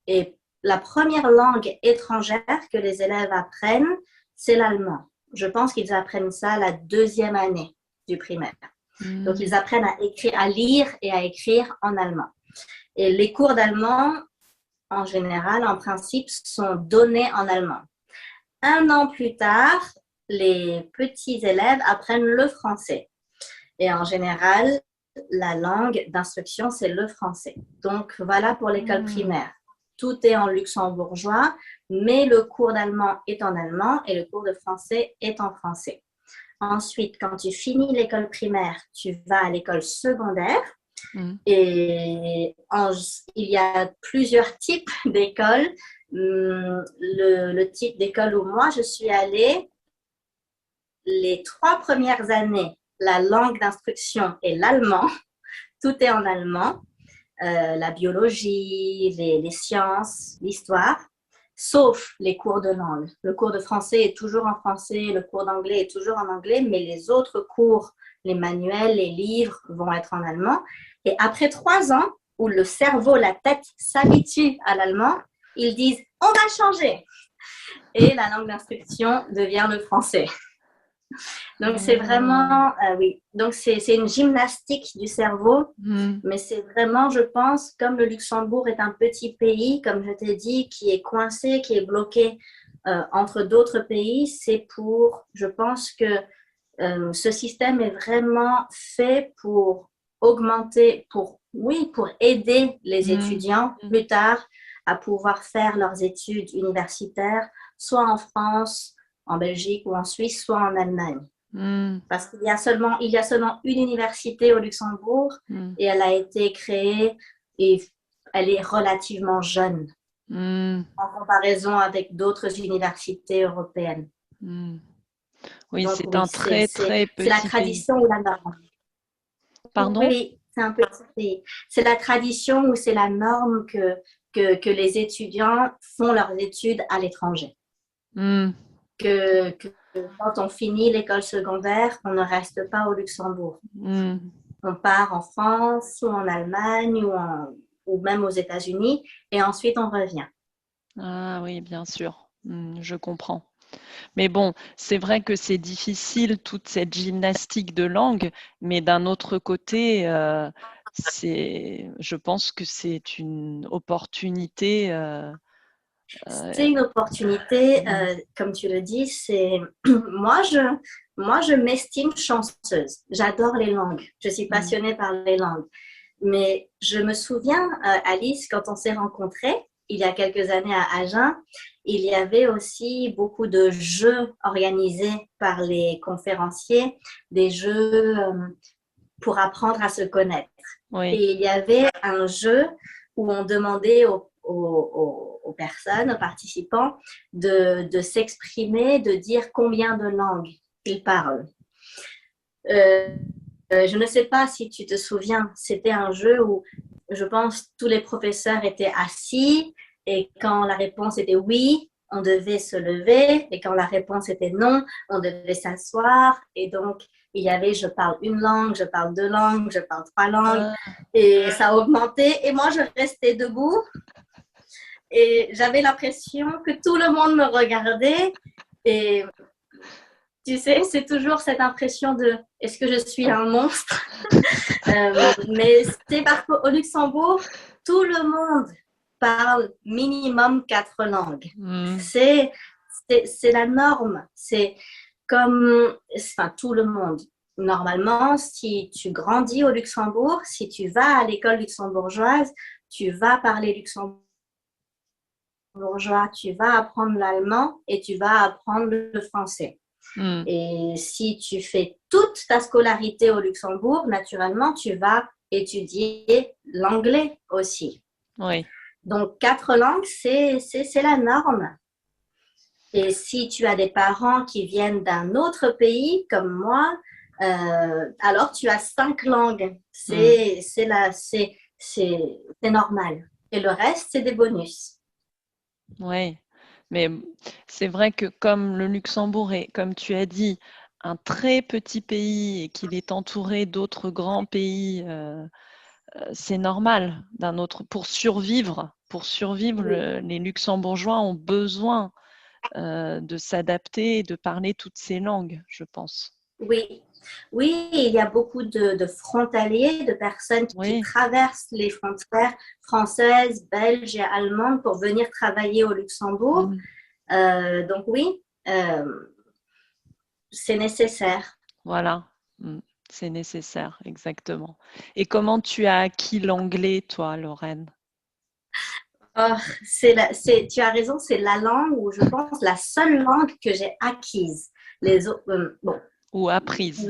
et la première langue étrangère que les élèves apprennent, c'est l'allemand. Je pense qu'ils apprennent ça la deuxième année du primaire. Donc, ils apprennent à écrire, à lire et à écrire en allemand. Et les cours d'allemand, en général, en principe, sont donnés en allemand. 1 an plus tard, les petits élèves apprennent le français. Et en général, la langue d'instruction, c'est le français. Donc, voilà pour l'école primaire. Tout est en luxembourgeois, mais le cours d'allemand est en allemand et le cours de français est en français. Ensuite, quand tu finis l'école primaire, tu vas à l'école secondaire. Et il y a plusieurs types d'écoles. Le type d'école où moi je suis allée, les 3 premières années, la langue d'instruction est l'allemand. Tout est en allemand. La biologie, les sciences, l'histoire, sauf les cours de langue. Le cours de français est toujours en français, le cours d'anglais est toujours en anglais, mais les autres cours, les manuels, les livres vont être en allemand. Et après 3 ans, où le cerveau, la tête s'habitue à l'allemand, ils disent « on va changer ». Et la langue d'instruction devient le français. Donc, c'est vraiment, oui, donc c'est une gymnastique du cerveau, mais c'est vraiment, je pense, comme le Luxembourg est un petit pays, comme je t'ai dit, qui est coincé, qui est bloqué entre d'autres pays, c'est pour, je pense que ce système est vraiment fait pour augmenter, pour aider les étudiants plus tard à pouvoir faire leurs études universitaires, soit en France, en Belgique ou en Suisse, soit en Allemagne. Parce qu'il y a seulement une université au Luxembourg et elle a été créée et elle est relativement jeune en comparaison avec d'autres universités européennes. Oui, donc, c'est un très petit pays. C'est la tradition ou la norme. Pardon? Oui, c'est un petit pays. C'est la tradition ou c'est la norme que les étudiants font leurs études à l'étranger. Que quand on finit l'école secondaire, on ne reste pas au Luxembourg. On part en France ou en Allemagne ou même aux États-Unis et ensuite on revient. Ah oui, bien sûr, je comprends. Mais bon, c'est vrai que c'est difficile toute cette gymnastique de langue, mais d'un autre côté, je pense que c'est une opportunité. C'est une opportunité, comme tu le dis. Moi, je m'estime chanceuse. J'adore les langues. Je suis passionnée par les langues. Mais je me souviens, Alice, quand on s'est rencontrés, il y a quelques années à Agen, il y avait aussi beaucoup de jeux organisés par les conférenciers, des jeux pour apprendre à se connaître. Oui. Et il y avait un jeu où on demandait aux personnes, aux participants, de s'exprimer, de dire combien de langues ils parlent. Je ne sais pas si tu te souviens, c'était un jeu où je pense tous les professeurs étaient assis et quand la réponse était oui, on devait se lever et quand la réponse était non, on devait s'asseoir et donc il y avait je parle une langue, je parle 2 langues, je parle 3 langues et ça augmentait et moi je restais debout et j'avais l'impression que tout le monde me regardait et tu sais, c'est toujours cette impression de est-ce que je suis un monstre mais c'est parce qu'au Luxembourg, tout le monde parle minimum 4 langues. C'est la norme. C'est comme, enfin, tout le monde. Normalement, si tu grandis au Luxembourg, si tu vas à l'école luxembourgeoise, tu vas parler luxembourgeois luxembourgeois, tu vas apprendre l'allemand et tu vas apprendre le français. Et si tu fais toute ta scolarité au Luxembourg, naturellement, tu vas étudier l'anglais aussi. Oui. Donc, 4 langues, c'est la norme. Et si tu as des parents qui viennent d'un autre pays, comme moi, alors tu as 5 langues. C'est normal. Et le reste, c'est des bonus. Oui, mais c'est vrai que comme le Luxembourg est, comme tu as dit, un très petit pays et qu'il est entouré d'autres grands pays, c'est normal pour survivre. Oui. Les Luxembourgeois ont besoin de s'adapter et de parler toutes ces langues, je pense. Oui, oui, il y a beaucoup de frontaliers, de personnes qui Oui, traversent les frontières françaises, belges et allemandes pour venir travailler au Luxembourg. mm, Donc oui, c'est nécessaire. voilà, c'est nécessaire, exactement. Et comment tu as acquis l'anglais, toi, Lorraine? Oh, tu as raison, c'est la langue où je pense la seule langue que j'ai acquise. Les autres, bon, Ou apprise?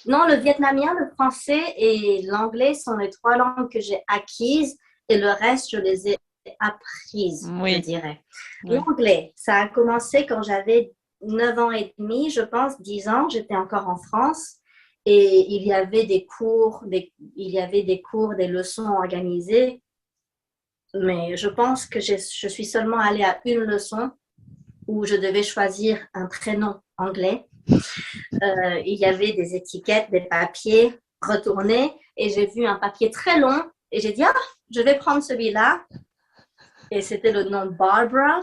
non, le vietnamien, le français et l'anglais sont les 3 langues que j'ai acquises et le reste, je les ai apprises, je Oui, dirais. oui. L'anglais, ça a commencé quand j'avais 9 ans et demi, je pense, 10 ans, j'étais encore en France et il y avait des cours, des leçons organisées, mais je pense que je suis seulement allée à une leçon où je devais choisir un prénom anglais. Il y avait des étiquettes, des papiers retournés et j'ai vu un papier très long et j'ai dit, ah, je vais prendre celui-là. Et c'était le nom Barbara.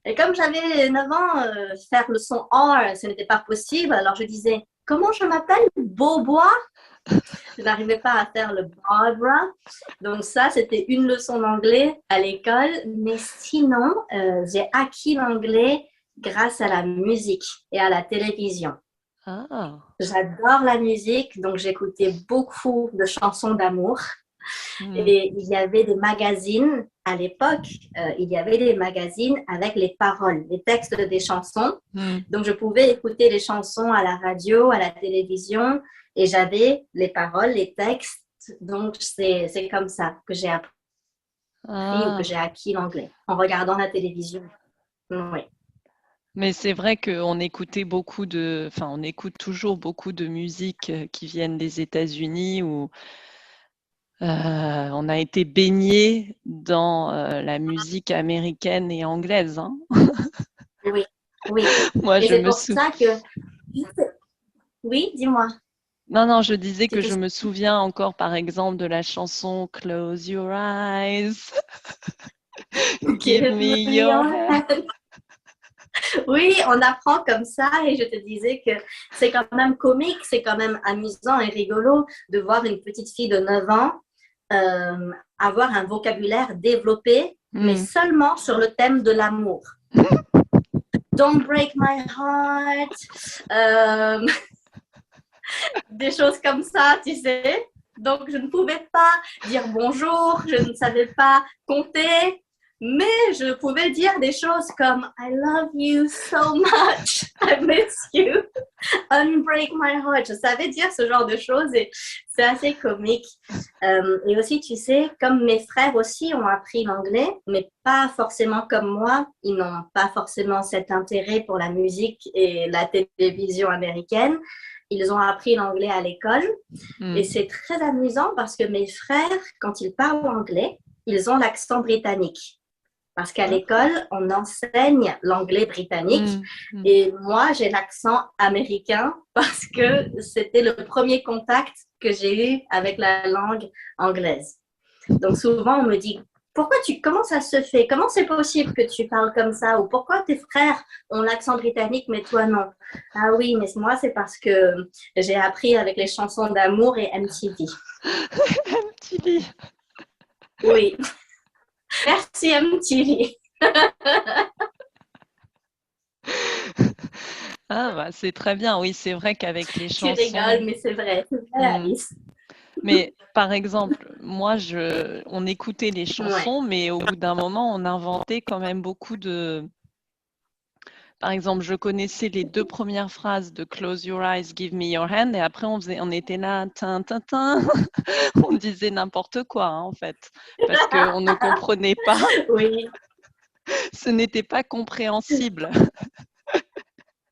Et comme j'avais 9 ans, faire le son R, ce n'était pas possible. Alors je disais, comment je m'appelle? Beaubois? Je n'arrivais pas à faire le Barbara. Donc ça, c'était une leçon d'anglais à l'école. Mais sinon, j'ai acquis l'anglais grâce à la musique et à la télévision. Ah, J'adore la musique, donc j'écoutais beaucoup de chansons d'amour. mm, Et il y avait des magazines, à l'époque, il y avait des magazines avec les paroles, les textes des chansons. mm. Donc je pouvais écouter les chansons à la radio, à la télévision, et j'avais les paroles, les textes. Donc c'est comme ça que j'ai appris ou que Ah. j'ai acquis l'anglais, en regardant la télévision. Oui. Mais c'est vrai qu'on écoutait enfin, on écoute toujours beaucoup de musique qui viennent des États-Unis où on a été baigné dans la musique américaine et anglaise, hein. Oui, oui. Moi, Et je c'est me pour sou... ça que... Oui, dis-moi. Non, non, je disais que C'était je me souviens encore, par exemple, de la chanson Close Your Eyes, Give Give me me your your hand. hand. Oui, on apprend comme ça et je te disais que c'est quand même comique, c'est quand même amusant et rigolo de voir une petite fille de 9 ans avoir un vocabulaire développé, mais Mm. seulement sur le thème de l'amour. Don't break my heart, euh, des choses comme ça, tu sais. Donc, je ne pouvais pas dire bonjour, je ne savais pas compter, mais je pouvais dire des choses comme I love you so much, I miss you, unbreak my heart. Je savais dire ce genre de choses et c'est assez comique. Et aussi, tu sais, comme mes frères aussi ont appris l'anglais, mais pas forcément comme moi, ils n'ont pas forcément cet intérêt pour la musique et la télévision américaine. Ils ont appris l'anglais à l'école Mm. et c'est très amusant parce que mes frères, quand ils parlent anglais, ils ont l'accent britannique. Parce qu'à l'école, on enseigne l'anglais britannique Mm. Mm. et moi, j'ai l'accent américain parce que c'était le premier contact que j'ai eu avec la langue anglaise. Donc souvent, on me dit, comment ça se fait? Comment c'est possible que tu parles comme ça? Ou pourquoi tes frères ont l'accent britannique, mais toi non? Ah oui, mais moi, c'est parce que j'ai appris avec les chansons d'amour et MTV. MTV. Oui, merci MTV. Ah, bah, c'est très bien. Oui, c'est vrai qu'avec les Tu chansons, rigoles, mais c'est vrai, mm, Alice. Mais par exemple, moi, on écoutait les Ouais. chansons, mais au bout d'un moment, on inventait quand même beaucoup de. Par exemple, je connaissais les 2 premières phrases de Close Your Eyes, Give Me Your Hand, et après on était là, tin, tin, tin. On disait n'importe quoi, hein, en fait, parce qu'on ne comprenait pas, Oui. ce n'était pas compréhensible.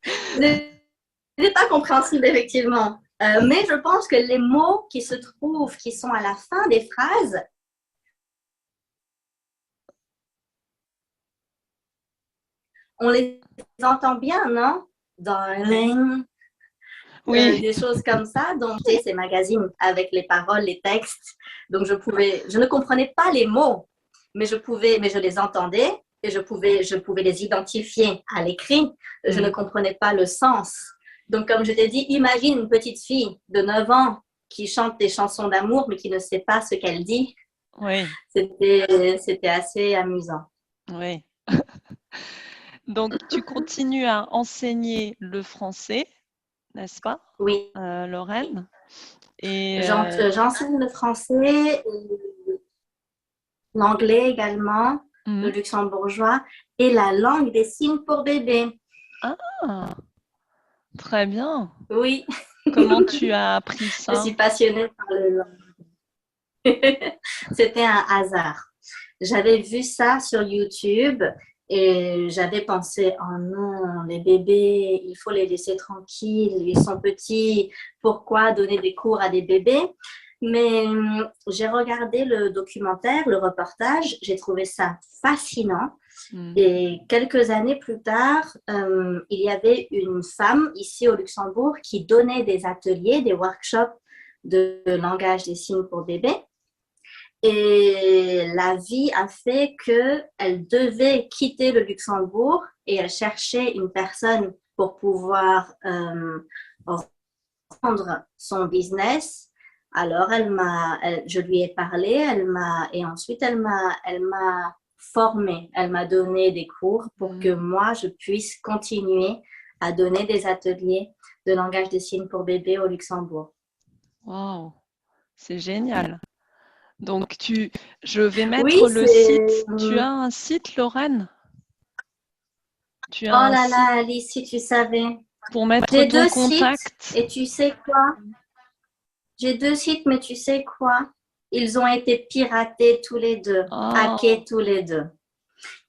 Ce n'est pas compréhensible, effectivement. Mais je pense que les mots qui se trouvent, qui sont à la fin des phrases, on les entend bien, non? Darling, Oui, des choses comme ça. Donc, j'ai ces magazines avec les paroles, les textes. Donc, je ne comprenais pas les mots, mais je les entendais et je pouvais les identifier à l'écrit. Je ne comprenais pas le sens. Donc, comme je t'ai dit, imagine une petite fille de 9 ans qui chante des chansons d'amour, mais qui ne sait pas ce qu'elle dit. oui, C'était assez amusant. oui. Donc, tu continues à enseigner le français, n'est-ce pas, Oui, Lorraine? Et j'enseigne le français, l'anglais également, le mmh. luxembourgeois et la langue des signes pour bébé. Ah, très bien. Oui, Comment tu as appris je ça? suis passionnée par le langue. C'était un hasard. J'avais vu ça sur YouTube et j'avais pensé, oh non, les bébés, il faut les laisser tranquilles, ils sont petits, pourquoi donner des cours à des bébés? Mais j'ai regardé le documentaire, le reportage, j'ai trouvé ça fascinant. Mmh. Et quelques années plus tard, il y avait une femme ici au Luxembourg qui donnait des ateliers, des workshops de langage des signes pour bébés. Et la vie a fait qu'elle devait quitter le Luxembourg et elle cherchait une personne pour pouvoir rendre son business. Alors, je lui ai parlé, et ensuite elle m'a formée, elle m'a donné des cours pour que Mmh. moi, je puisse continuer à donner des ateliers de langage des signes pour bébés au Luxembourg. Waouh, c'est génial. Donc je vais Oui, mettre le c'est... site. Tu as un site, Lorraine? Tu as Oh un là site là, Alice, si tu savais. pour mettre J'ai ton deux sites contact? et tu sais quoi? J'ai deux sites, mais tu sais quoi? Ils ont été piratés tous les deux, Oh, hackés tous les deux.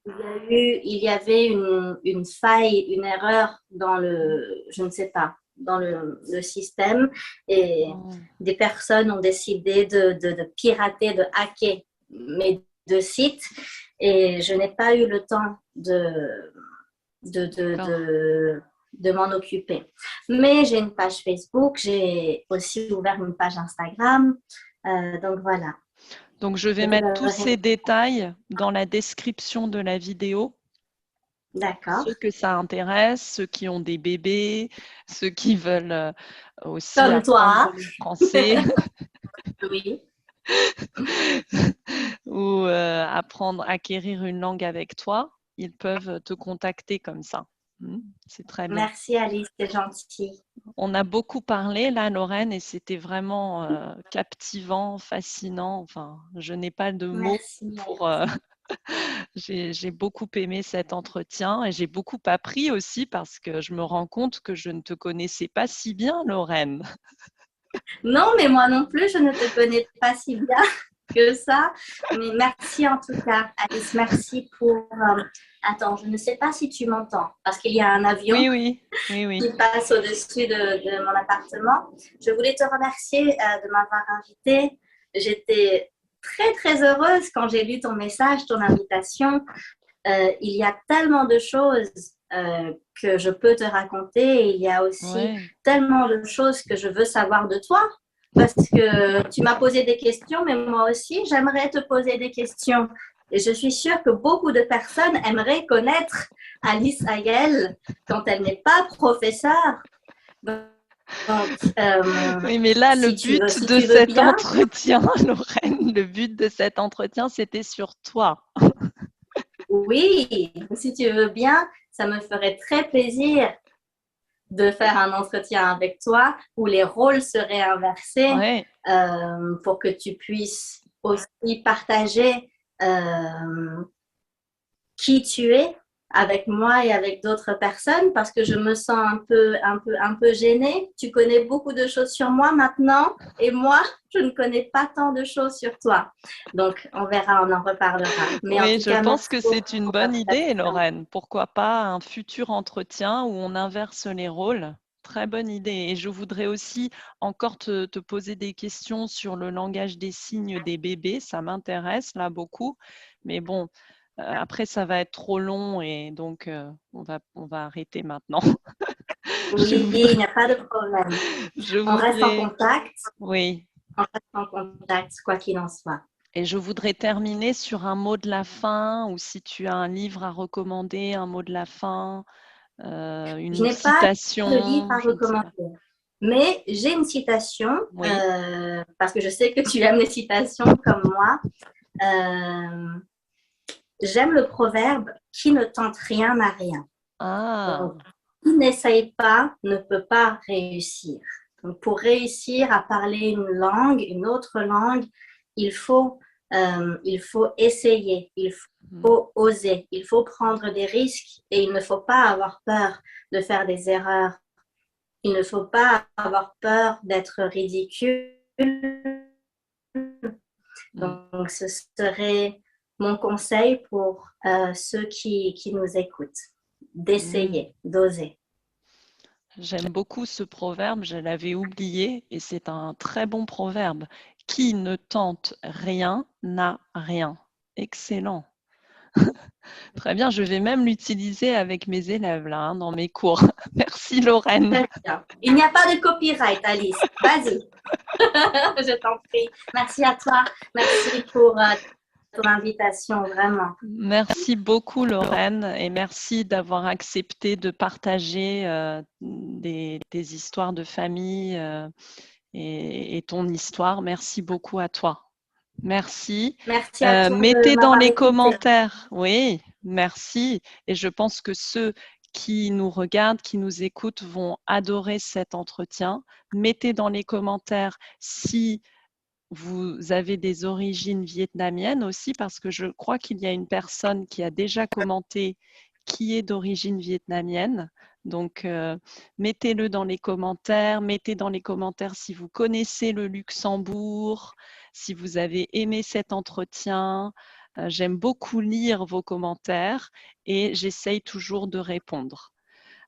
Il y avait une faille, une erreur dans je ne sais pas, dans le système et oh, des personnes ont décidé de pirater, de hacker mes deux sites et je n'ai pas eu le temps de, de, d'accord. de, de m'en occuper. Mais j'ai une page Facebook, j'ai aussi ouvert une page Instagram. Donc voilà. Donc je vais mettre tous ces détails dans la description de la vidéo. D'accord. Ceux que ça intéresse, ceux qui ont des bébés, ceux qui veulent aussi Comme apprendre toi. le français Oui. ou apprendre, acquérir une langue avec toi, ils peuvent te contacter comme ça. C'est très bien. Merci Alice, c'est gentil. On a beaucoup parlé là, Lorraine, et c'était vraiment captivant, fascinant. Enfin, je n'ai pas de mots Merci pour. Alice. J'ai beaucoup aimé cet entretien et j'ai beaucoup appris aussi parce que je me rends compte que je ne te connaissais pas si bien, Lorraine. Non, mais moi non plus, je ne te connais pas si bien que ça. Mais merci en tout cas, Alice. Merci pour. Attends, je ne sais pas si tu m'entends parce qu'il y a un avion Oui, oui, oui, oui. qui passe au-dessus de mon appartement. Je voulais te remercier de m'avoir invitée. J'étais très, très heureuse quand j'ai lu ton message, ton invitation. Il y a tellement de choses que je peux te raconter. Il y a aussi Ouais. tellement de choses que je veux savoir de toi. Parce que tu m'as posé des questions, mais moi aussi, j'aimerais te poser des questions. Et je suis sûre que beaucoup de personnes aimeraient connaître Alice Ayel quand elle n'est pas professeure. Donc, Oui, mais là, le but si de tu veux cet bien, entretien, Lorraine, le but de cet entretien, c'était sur toi. oui, si tu veux bien, ça me ferait très plaisir de faire un entretien avec toi où les rôles seraient inversés Ouais. pour que tu puisses aussi partager qui tu es avec moi et avec d'autres personnes parce que je me sens un peu gênée. Tu connais beaucoup de choses sur moi maintenant et moi, je ne connais pas tant de choses sur toi. Donc, on verra, on en reparlera. Mais en Oui, tout je cas, pense merci que beaucoup c'est une pour bonne idée, l'invitation. Lorraine. Pourquoi pas un futur entretien où on inverse les rôles? Très bonne idée. Et je voudrais aussi encore te poser des questions sur le langage des signes des bébés. Ça m'intéresse là beaucoup. Mais bon, après, ça va être trop long et donc on va arrêter maintenant. Je Oui, il voudrais, n'y a pas de problème. je On reste en voudrais, contact. oui. On reste en contact, quoi qu'il en soit. Et je voudrais terminer sur un mot de la fin ou si tu as un livre à recommander, un mot de la fin. Je Une n'ai pas de livre citation, à je ne sais pas. recommander, mais j'ai une citation, Oui. parce que je sais que tu aimes les citations comme moi. Euh, J'aime le proverbe qui ne tente rien n'a rien. Ah, Donc, qui n'essaye pas ne peut pas réussir. Donc, pour réussir à parler une langue, une autre langue, il faut essayer, il faut oser, il faut prendre des risques et il ne faut pas avoir peur de faire des erreurs. Il ne faut pas avoir peur d'être ridicule. mm. Donc, ce serait mon conseil pour ceux qui nous écoutent, Mm. d'essayer, d'oser. J'aime beaucoup ce proverbe, je l'avais oublié et c'est un très bon proverbe. Qui ne tente rien n'a rien. Excellent. Très bien, je vais même l'utiliser avec mes élèves là, hein, dans mes cours. Merci Lorraine. Très bien. Il n'y a pas de copyright, Alice. Vas-y. Je t'en prie. Merci à toi. Merci pour ton invitation, vraiment. Merci beaucoup Lorraine et merci d'avoir accepté de partager des histoires de famille et ton histoire. Merci beaucoup à toi. Merci. Merci à toi de Mettez dans m'avoir les écouté. commentaires. Oui, merci. Et je pense que ceux qui nous regardent, qui nous écoutent vont adorer cet entretien. Mettez dans les commentaires si vous avez des origines vietnamiennes aussi, parce que je crois qu'il y a une personne qui a déjà commenté qui est d'origine vietnamienne. Donc, mettez-le dans les commentaires. Mettez dans les commentaires si vous connaissez le Luxembourg, si vous avez aimé cet entretien. J'aime beaucoup lire vos commentaires et j'essaye toujours de répondre.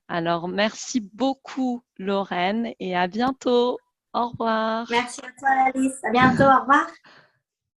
Alors, merci beaucoup, Lorraine, et à bientôt. Au revoir. Merci à toi, Alice. À bientôt. Au revoir.